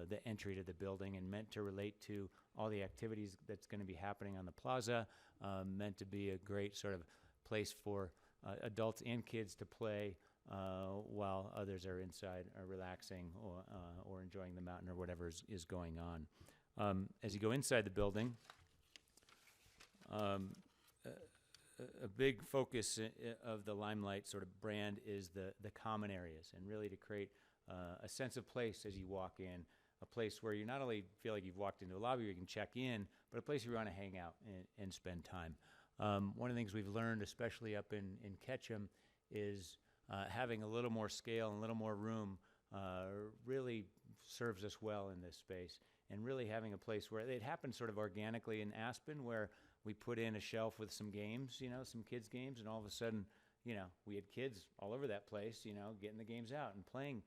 the entry to the building and meant to relate to all the activities that's going to be happening on the plaza, meant to be a great sort of place for adults and kids to play while others are inside relaxing or enjoying the mountain or whatever is going on. As you go inside the building, a big focus of the Limelight sort of brand is the common areas, and really to create a sense of place as you walk in, a place where you not only feel like you've walked into a lobby where you can check in, but a place where you want to hang out and spend time. One of the things we've learned, especially up in Ketchum, is having a little more scale and a little more room really serves us well in this space. And really having a place where it happened sort of organically in Aspen, where we put in a shelf with some games, some kids' games, and all of a sudden, we had kids all over that place, getting the games out and playing,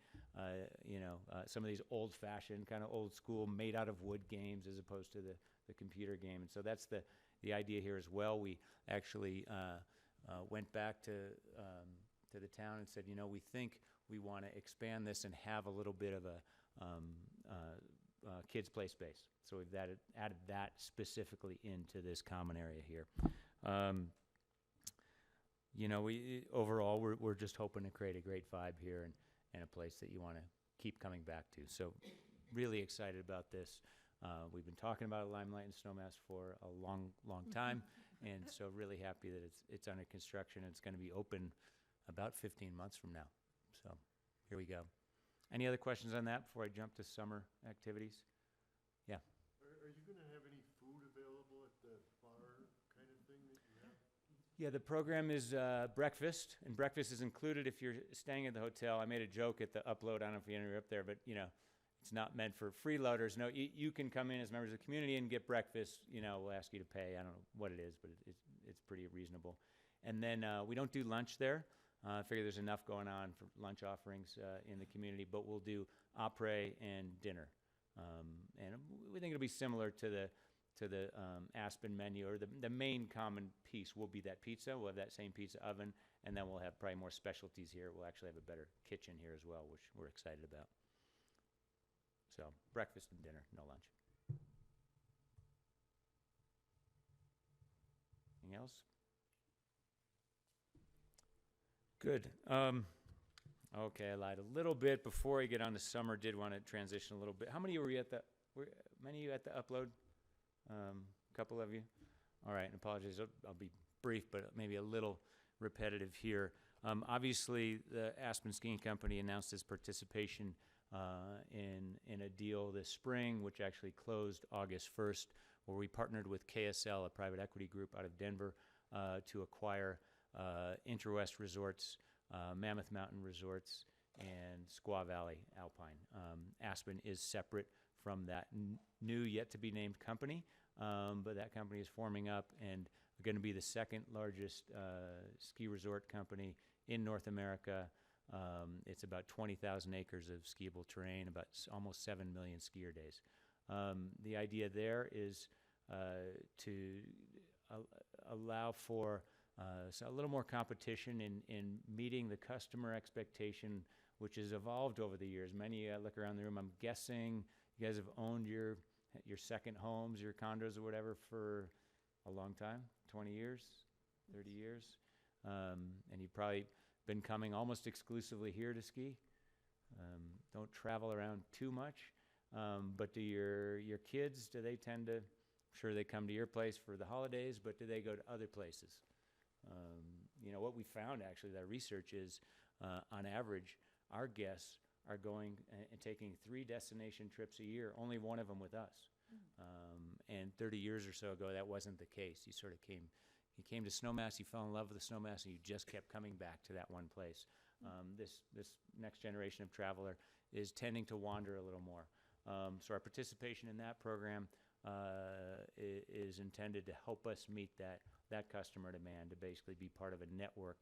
some of these old-fashioned, kind of old-school, made-out-of-wood games as opposed to the computer game. And so that's the idea here as well. We actually went back to the town and said, we think we want to expand this and have a little bit of a kids' play space. So we've added that specifically into this common area here. Overall, we're just hoping to create a great vibe here and a place that you want to keep coming back to. So really excited about this. We've been talking about Limelight and Snowmass for a long, long time, and so really happy that it's under construction. It's going to be open about 15 months from now. So here we go. Any other questions on that before I jump to summer activities? Yeah. Are you going to have any food available at the bar kind of thing that you have? Yeah, the program is breakfast, and breakfast is included if you're staying at the hotel. I made a joke at the upload. I don't know if you ended up there, but it's not meant for freeloaders. No, you can come in as members of the community and get breakfast. We'll ask you to pay. I don't know what it is, but it's pretty reasonable. And then we don't do lunch there. I figure there's enough going on for lunch offerings in the community, but we'll do après and dinner. And we think it'll be similar to the Aspen menu, or the main common piece will be that pizza. We'll have that same pizza oven, and then we'll have probably more specialties here. We'll actually have a better kitchen here as well, which we're excited about. So breakfast and dinner, no lunch. Anything else? Good. Okay, I lied a little bit before I get on to summer. Did want to transition a little bit. How many were you at many of you at the upload? A couple of you. All right, and apologies. I'll be brief, but maybe a little repetitive here. Obviously, the Aspen Skiing Company announced its participation in a deal this spring, which actually closed August 1st, where we partnered with KSL, a private equity group out of Denver, to acquire Interwest Resorts, Mammoth Mountain Resorts, and Squaw Valley Alpine. Aspen is separate from that new, yet-to-be-named company, but that company is forming up and going to be the second largest ski resort company in North America. It's about 20,000 acres of skiable terrain, about almost 7 million skier days. The idea there is to allow for so a little more competition in meeting the customer expectation, which has evolved over the years. Many look around the room, I'm guessing you guys have owned your second homes, your condos or whatever for a long time, 20 years, 30 years. And you've probably been coming almost exclusively here to ski. Don't travel around too much. But do your kids, do they tend to, I'm sure they come to your place for the holidays, but do they go to other places? What we found actually, that research is, on average, our guests are going and taking 3 destination trips a year, only one of them with us. And 30 years or so ago, that wasn't the case. You came to Snowmass, you fell in love with the Snowmass, and you just kept coming back to that one place. This next generation of traveler is tending to wander a little more. So our participation in that program is intended to help us meet that customer demand, to basically be part of a network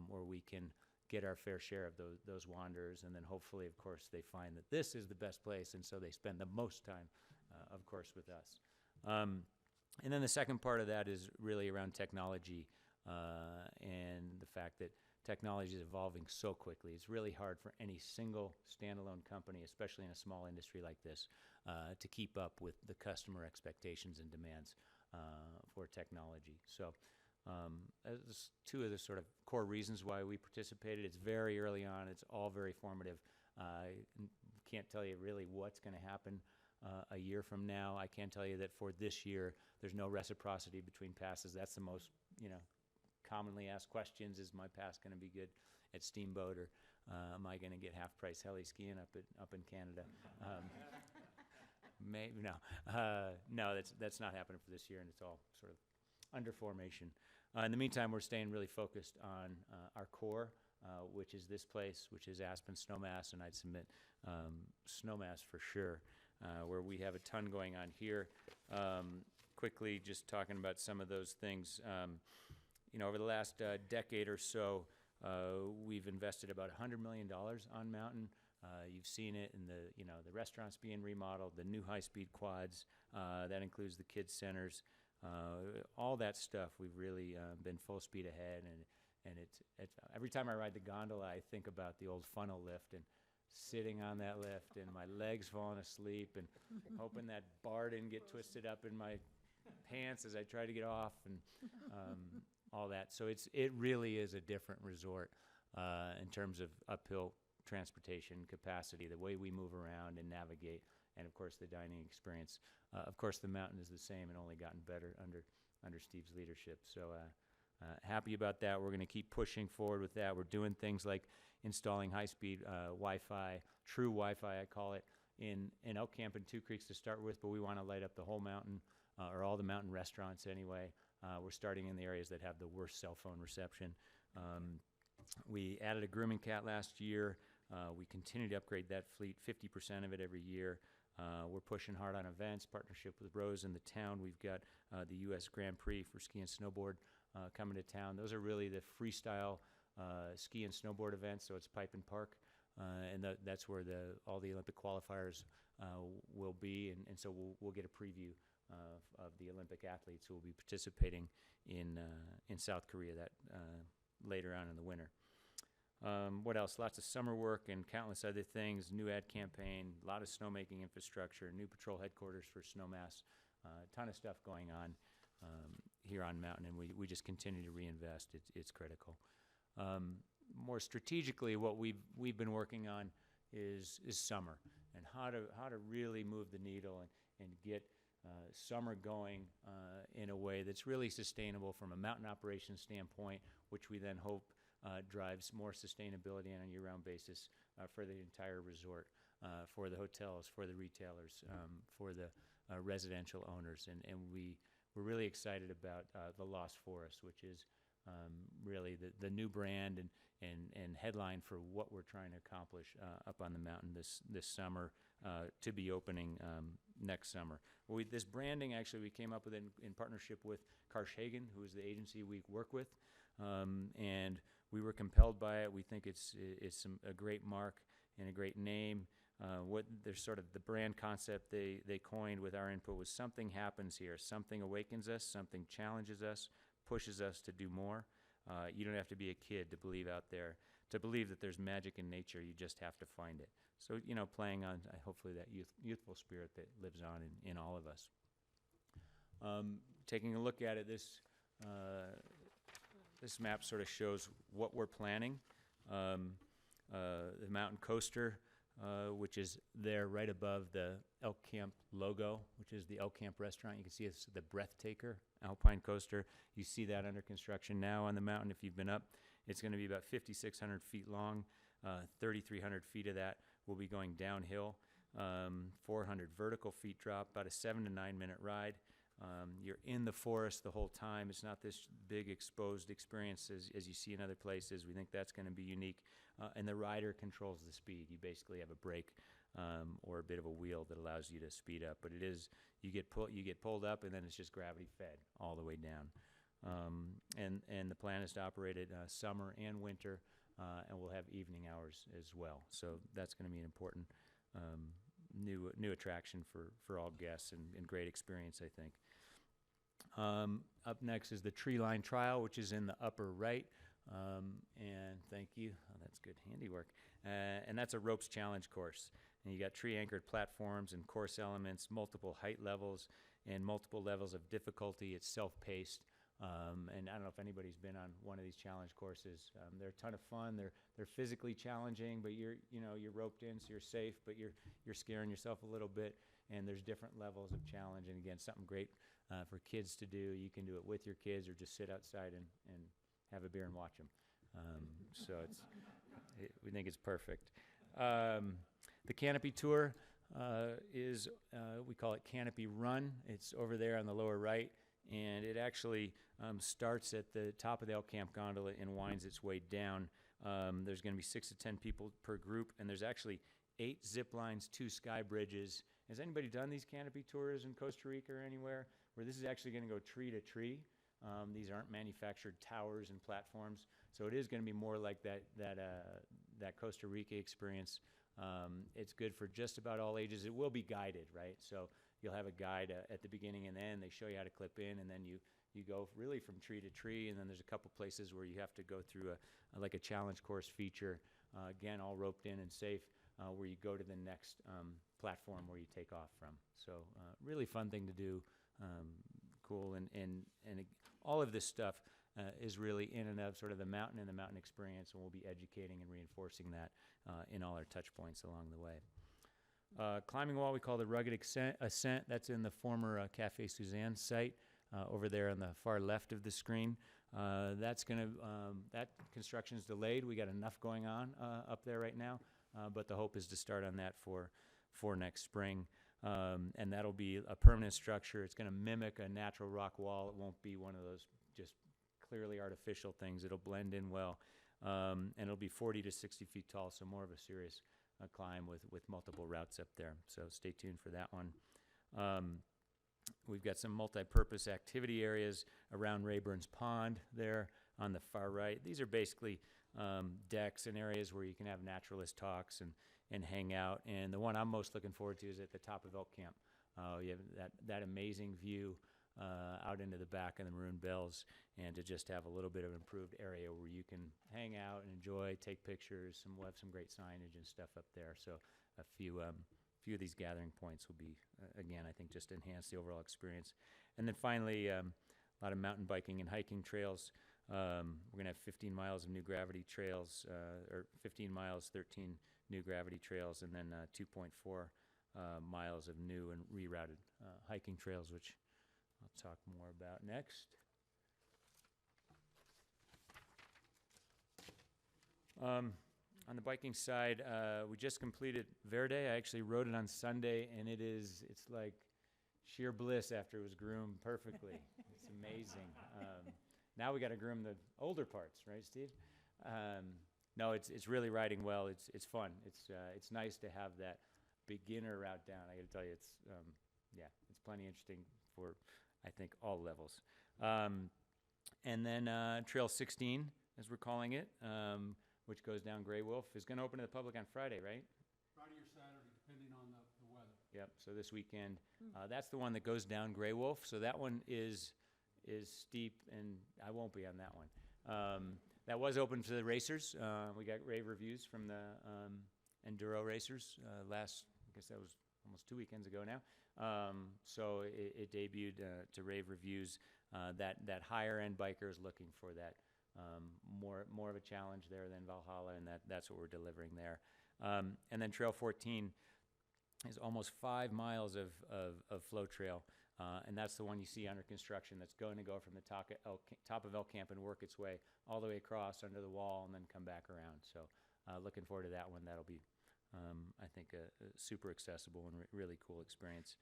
where we can get our fair share of those wanderers, and then hopefully, of course, they find that this is the best place, and so they spend the most time, of course, with us. And then the second part of that is really around technology and the fact that technology is evolving so quickly. It's really hard for any single standalone company, especially in a small industry like this, to keep up with the customer expectations and demands for technology. So that's 2 of the sort of core reasons why we participated. It's very early on. It's all very formative. Can't tell you really what's going to happen a year from now. I can tell you that for this year, there's no reciprocity between passes. That's the most, commonly asked questions. Is my pass going to be good at Steamboat, or am I going to get half-price heli skiing up in Canada? Maybe no. No, that's not happening for this year, and it's all sort of under formation. In the meantime, we're staying really focused on our core, which is this place, which is Aspen Snowmass, and I'd submit Snowmass for sure, where we have a ton going on here. Quickly, just talking about some of those things. Over the last decade or so, we've invested about $100 million on Mountain. You've seen it in the restaurants being remodeled, the new high-speed quads. That includes the kids centers. All that stuff, we've really been full speed ahead, and it's every time I ride the gondola, I think about the old funnel lift and sitting on that lift and my legs falling asleep and hoping that bar didn't get twisted up in my pants as I try to get off and all that. So it really is a different resort in terms of uphill transportation capacity, the way we move around and navigate, and of course the dining experience. Of course, the Mountain is the same and only gotten better under Steve's leadership. So happy about that. We're going to keep pushing forward with that. We're doing things like installing high-speed Wi-Fi, true Wi-Fi I call it, in Elk Camp and Two Creeks to start with, but we want to light up the whole mountain, or all the mountain restaurants anyway. We're starting in the areas that have the worst cell phone reception. We added a grooming cat last year. We continue to upgrade that fleet, 50% of it every year. We're pushing hard on events, partnership with Rose in the town. We've got the U.S. Grand Prix for ski and snowboard coming to town. Those are really the freestyle ski and snowboard events, so it's pipe and park. And that's where all the Olympic qualifiers will be, and so we'll get a preview of the Olympic athletes who will be participating in South Korea that later on in the winter. What else? Lots of summer work and countless other things. New ad campaign, a lot of snowmaking infrastructure, new patrol headquarters for Snowmass, a ton of stuff going on here on Mountain, and we just continue to reinvest. It's critical. More strategically, what we've been working on is summer and how to really move the needle and get summer going in a way that's really sustainable from a mountain operations standpoint, which we then hope drives more sustainability on a year-round basis for the entire resort, for the hotels, for the retailers, for the residential owners. And we're really excited about the Lost Forest, which is really the new brand and headline for what we're trying to accomplish up on the mountain this summer, to be opening next summer. This branding, actually, we came up with in partnership with Karsh-Hagen, who is the agency we work with, and we were compelled by it. We think it's a great mark and a great name. There's sort of the brand concept they coined with our input was something happens here, something awakens us, something challenges us, pushes us to do more. You don't have to be a kid to believe out there, to believe that there's magic in nature. You just have to find it. So, playing on hopefully that youthful spirit that lives on in all of us. Taking a look at it, this map sort of shows what we're planning. The mountain coaster, which is there right above the Elk Camp logo, which is the Elk Camp restaurant. You can see it's the Breathtaker Alpine Coaster. You see that under construction now on the mountain if you've been up. It's going to be about 5,600 feet long. 3,300 feet of that will be going downhill. 400 vertical feet drop, about a 7 to 9 minute ride. You're in the forest the whole time. It's not this big exposed experience as you see in other places. We think that's going to be unique. And the rider controls the speed. You basically have a brake or a bit of a wheel that allows you to speed up. But it is, you get pulled up, and then it's just gravity fed all the way down. And the plan is to operate it summer and winter, and we'll have evening hours as well. So that's going to be an important new attraction for all guests and great experience, I think. Up next is the Tree Line Trial, which is in the upper right. And thank you. Oh, that's good handiwork. And that's a ropes challenge course. And you got tree-anchored platforms and course elements, multiple height levels, and multiple levels of difficulty. It's self-paced. And I don't know if anybody's been on one of these challenge courses. They're a ton of fun. They're physically challenging, but you're roped in, so you're safe, but you're scaring yourself a little bit. And there's different levels of challenge. And again, something great for kids to do. You can do it with your kids or just sit outside and have a beer and watch them. So we think it's perfect. The Canopy Tour is, we call it Canopy Run. It's over there on the lower right. And it actually starts at the top of the Elk Camp gondola and winds its way down. There's going to be 6 to 10 people per group, and there's actually 8 zip lines, 2 sky bridges. Has anybody done these canopy tours in Costa Rica or anywhere where this is actually going to go tree to tree? These aren't manufactured towers and platforms, so it is going to be more like that Costa Rica experience. It's good for just about all ages. It will be guided, right? So you'll have a guide at the beginning and end. They show you how to clip in, and then you go really from tree to tree, and then there's a couple places where you have to go through like a challenge course feature, again, all roped in and safe, where you go to the next platform where you take off from. So really fun thing to do, cool, and all of this stuff is really in and of sort of the mountain and the mountain experience, and we'll be educating and reinforcing that in all our touch points along the way. Climbing wall we call the Rugged Ascent. That's in the former Cafe Suzanne site over there on the far left of the screen. That construction is delayed. We got enough going on up there right now, but the hope is to start on that for next spring. And that'll be a permanent structure. It's going to mimic a natural rock wall. It won't be one of those just clearly artificial things. It'll blend in well, and it'll be 40 to 60 feet tall, so more of a serious climb with multiple routes up there. So stay tuned for that one. We've got some multi-purpose activity areas around Rayburn's Pond there on the far right. These are basically decks and areas where you can have naturalist talks and hang out. And the one I'm most looking forward to is at the top of Elk Camp. You have that amazing view out into the back of the Maroon Bells, and to just have a little bit of improved area where you can hang out and enjoy, take pictures. We'll have some great signage and stuff up there. So a few of these gathering points will be, again, I think just enhance the overall experience. And then finally, a lot of mountain biking and hiking trails. We're going to have 15 miles of new gravity trails, or 15 miles, 13 new gravity trails, and then 2.4 miles of new and rerouted hiking trails, which I'll talk more about next. On the biking side, we just completed Verde. I actually rode it on Sunday, and it's like sheer bliss after it was groomed perfectly. It's amazing. Now we got to groom the older parts, right, Steve? No, it's really riding well. It's fun. It's nice to have that beginner route down. I got to tell you, it's plenty interesting for, I think, all levels. And then Trail 16, as we're calling it, which goes down Grey Wolf, is going to open to the public on Friday, right? Friday or Saturday, depending on the weather. Yep, so this weekend. That's the one that goes down Grey Wolf, so that one is steep, and I won't be on that one. That was open to the racers. We got rave reviews from the enduro racers last, I guess that was almost 2 weekends ago now. So it debuted to rave reviews. That higher end biker is looking for that more of a challenge there than Valhalla, and that's what we're delivering there. And then Trail 14 is almost 5 miles of flow trail, and that's the one you see under construction that's going to go from the top of Elk Camp and work its way all the way across under the wall and then come back around. So looking forward to that one. That'll be, I think, a super accessible and really cool experience.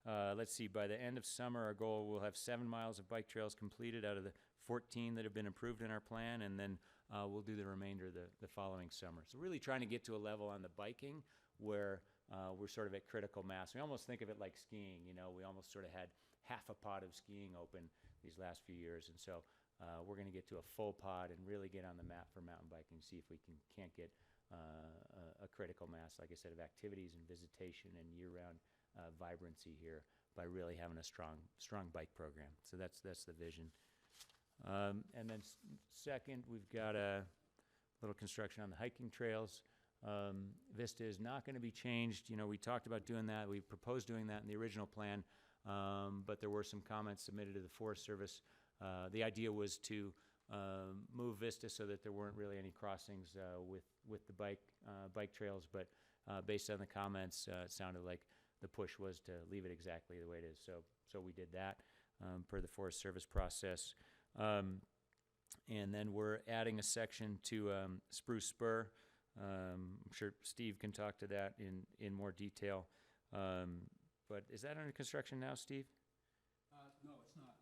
Let's see, by the end of summer, our goal, we'll have 7 miles of bike trails completed out of the 14 that have been approved in our plan, and then we'll do the remainder the following summer. So really trying to get to a level on the biking where we're sort of at critical mass. We almost think of it like skiing, we almost sort of had half a pod of skiing open these last few years, and so we're going to get to a full pod and really get on the map for mountain biking, see if we can't get a critical mass, like I said, of activities and visitation and year-round vibrancy here by really having a strong bike program. So that's the vision. And then second, we've got a little construction on the hiking trails. Vista is not going to be changed. We talked about doing that. We proposed doing that in the original plan, but there were some comments submitted to the Forest Service. The idea was to move Vista so that there weren't really any crossings with the bike trails, but based on the comments, it sounded like the push was to leave it exactly the way it is. So we did that per the Forest Service process. And then we're adding a section to Spruce Spur. I'm sure Steve can talk to that in more detail. But is that under construction now, Steve? No, it's not.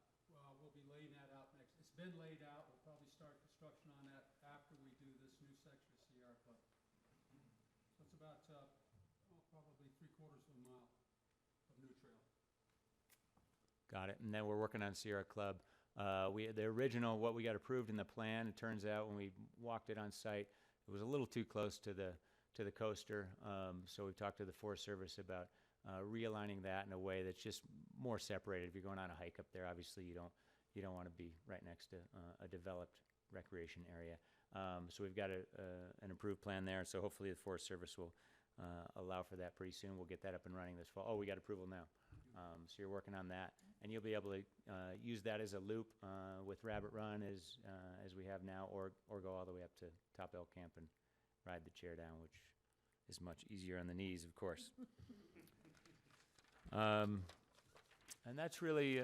We'll be laying that out next. It's been laid out. We'll probably start construction on that after we do this new Got it. And then we're working on Sierra Club. The original, what we got approved in the plan, it turns out when we walked it on site, it was a little too close to the coaster. So we've talked to the Forest Service about realigning that in a way that's just more separated. If you're going on a hike up there, obviously you don't want to be right next to a developed recreation area. So we've got an improved plan there. So hopefully the Forest Service will allow for that pretty soon. We'll get that up and running this fall. Oh, we got approval now. So you're working on that, and you'll be able to use that as a loop with Rabbit Run as we have now, or go all the way up to Top Elk Camp and ride the chair down, which is much easier on the knees, of course. And that's really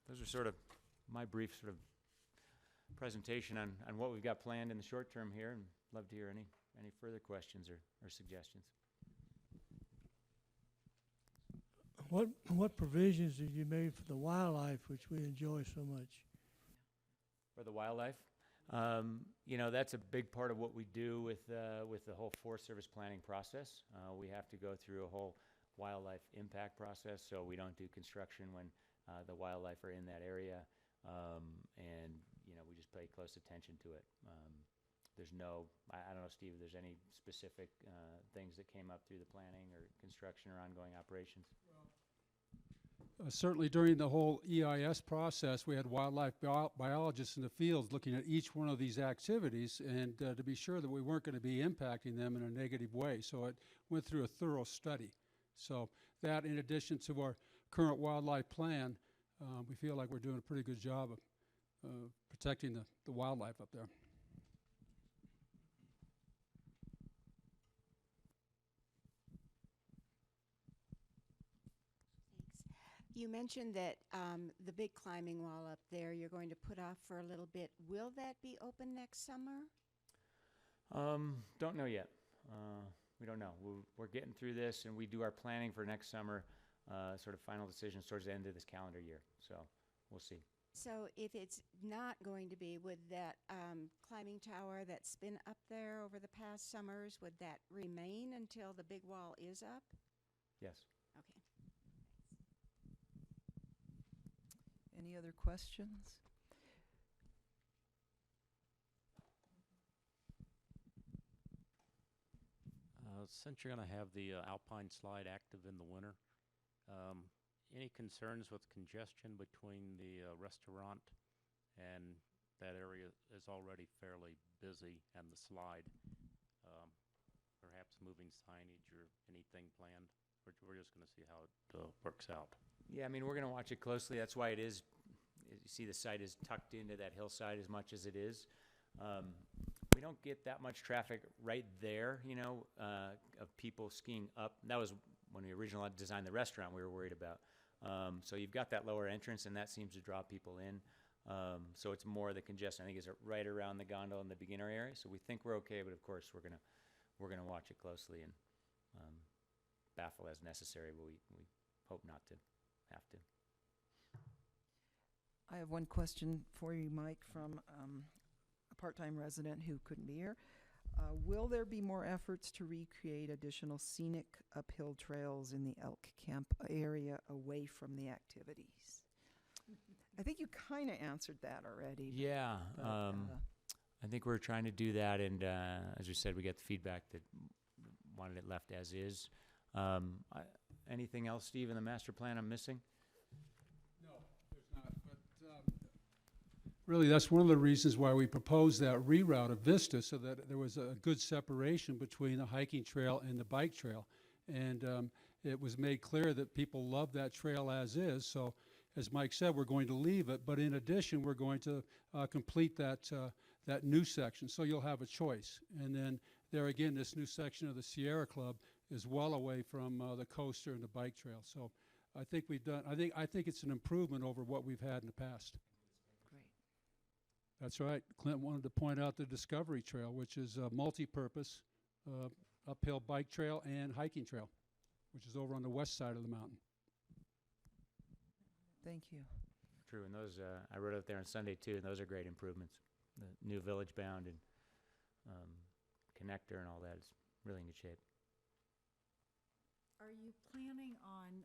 those are sort of my brief sort of presentation on what we've got planned in the short term here, and love to hear any further questions or suggestions. What provisions did you make for the wildlife, which we enjoy so much? For the wildlife, that's a big part of what we do with the whole Forest Service planning process. We have to go through a whole wildlife impact process, so we don't do construction when the wildlife are in that area, and we just pay close attention to it. There's I don't know, Steve, if there's any specific things that came up through the planning or construction or ongoing operations. Certainly during the whole EIS process, we had wildlife biologists in the fields looking at each one of these activities, and to be sure that we weren't going to be impacting them in a negative way. So it went through a thorough study. So that, in addition to our current wildlife plan, we feel like we're doing a pretty good job of protecting the wildlife up there. You mentioned that the big climbing wall up there you're going to put off for a little bit. Will that be open next summer? Don't know yet. We don't know. We're getting through this, and we do our planning for next summer, sort of final decisions towards the end of this calendar year. So we'll see. So if it's not going to be, would that climbing tower that's been up there over the past summers, would that remain until the big wall is up? Yes. Okay. Any other questions? Since you're going to have the Alpine slide active in the winter, any concerns with congestion between the restaurant and that area is already fairly busy and the slide? Perhaps moving signage or anything planned? We're just going to see how it works out. Yeah, I mean, we're going to watch it closely. That's why it is, you see the site is tucked into that hillside as much as it is. We don't get that much traffic right there, of people skiing up. That was when we originally designed the restaurant we were worried about. So you've got that lower entrance, and that seems to draw people in. So it's more the congestion. I think it's right around the gondola in the beginner area. So we think we're okay, but of course we're gonna watch it closely and baffle as necessary, but we hope not to have to. I have one question for you, Mike, from a part-time resident who couldn't be here. Will there be more efforts to recreate additional scenic uphill trails in the Elk Camp area away from the activities? I think you kind of answered that already. Yeah, but, I think we're trying to do that, and as we said, we get the feedback that wanted it left as is. Anything else, Steve, in the master plan I'm missing? No, there's not. But really, that's one of the reasons why we proposed that reroute of Vista, so that there was a good separation between the hiking trail and the bike trail. And it was made clear that people love that trail as is. So as Mike said, we're going to leave it. But in addition, we're going to complete that new section. So you'll have a choice. And then there again, this new section of the Sierra Club is well away from the coaster and the bike trail. So I think we've done, I think it's an improvement over what we've had in the past. Great. That's right. Clint wanted to point out the Discovery Trail, which is a multi-purpose uphill bike trail and hiking trail, which is over on the west side of the mountain. Thank you. True, and those, I rode out there on Sunday too, and those are great improvements. The new village bound and connector and all that is really in good shape. Are you planning on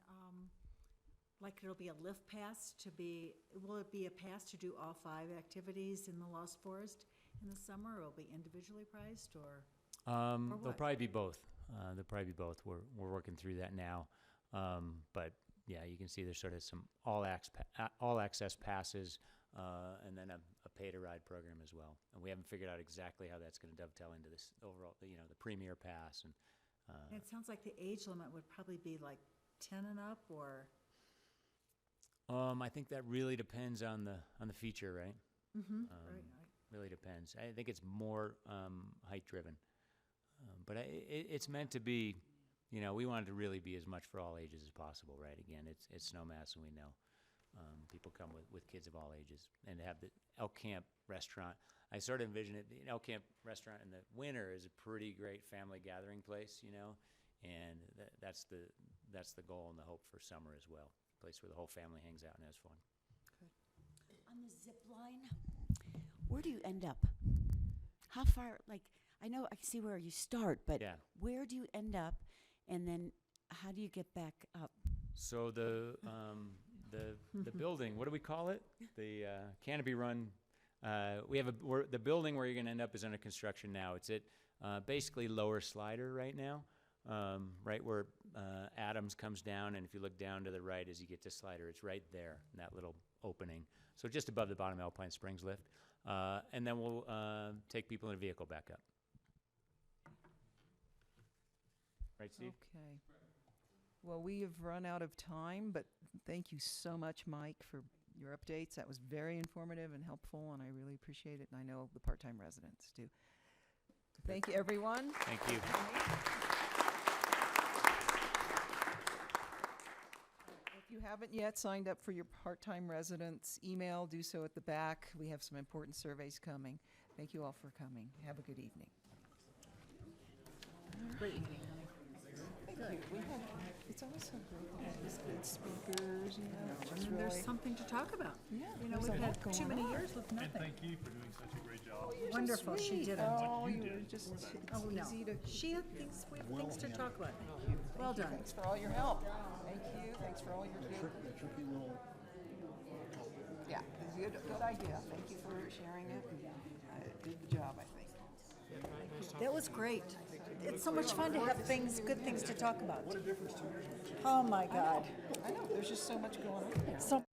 like it'll be a lift pass to be, will it be a pass to do all 5 activities in the Lost Forest in the summer, or will it be individually priced, or? They'll what? probably be both. They'll probably be both. We're working through that now. But yeah, you can see there's sort of some all access passes, and then a pay to ride program as well. And we haven't figured out exactly how that's going to dovetail into this overall, the premier pass. And It sounds like the age limit would probably be like 10 and up, or? I think that really depends on the feature, right? Right. Really depends. I think it's more height driven, but it's meant to be. We want it to really be as much for all ages as possible, right? Again, it's Snowmass, and we know people come with kids of all ages, and to have the Elk Camp restaurant. I sort of envision it. The Elk Camp restaurant in the winter is a pretty great family gathering place, and that's the goal and the hope for summer as well. A place where the whole family hangs out and has fun. On the zip line, where do you end up? How far, I know I can see where you start, but Yeah. where do you end up? And then how do you get back up? So the building, what do we call it? The Canopy Run. We have the building where you're going to end up is under construction now. It's at basically Lower Slider right now, right where Adams comes down, and if you look down to the right as you get to Slider, it's right there in that little opening. So just above the bottom Alpine Springs lift, and then we'll take people in a vehicle back up. Right, Steve? Okay. Well, we have run out of time, but thank you so much, Mike, for your updates. That was very informative and helpful, and I really appreciate it, and I know the part-time residents do. Thank you, everyone. Thank you. If you haven't yet signed up for your part-time residents email, do so at the back. We have some important surveys coming. Thank you all for coming. Have a good evening. Great evening, honey. Thank you. It's always so great to have these good speakers, And there's something to talk about. Yeah, We've there's a had lot too going many on. years with nothing. Thank you for doing such a great job. Wonderful, she did it. Oh, you were just, it's Oh, no. easy to. She had things, we have things to talk about. Well Thank you. done. Thanks for all your help. Thank you. Thanks for all your good. Tricky little. Yeah, good idea. Thank you for sharing it. Did the job, I think. That was great. It's so much fun to have good things to talk about. Oh, my God. I know, there's just so much going on there. So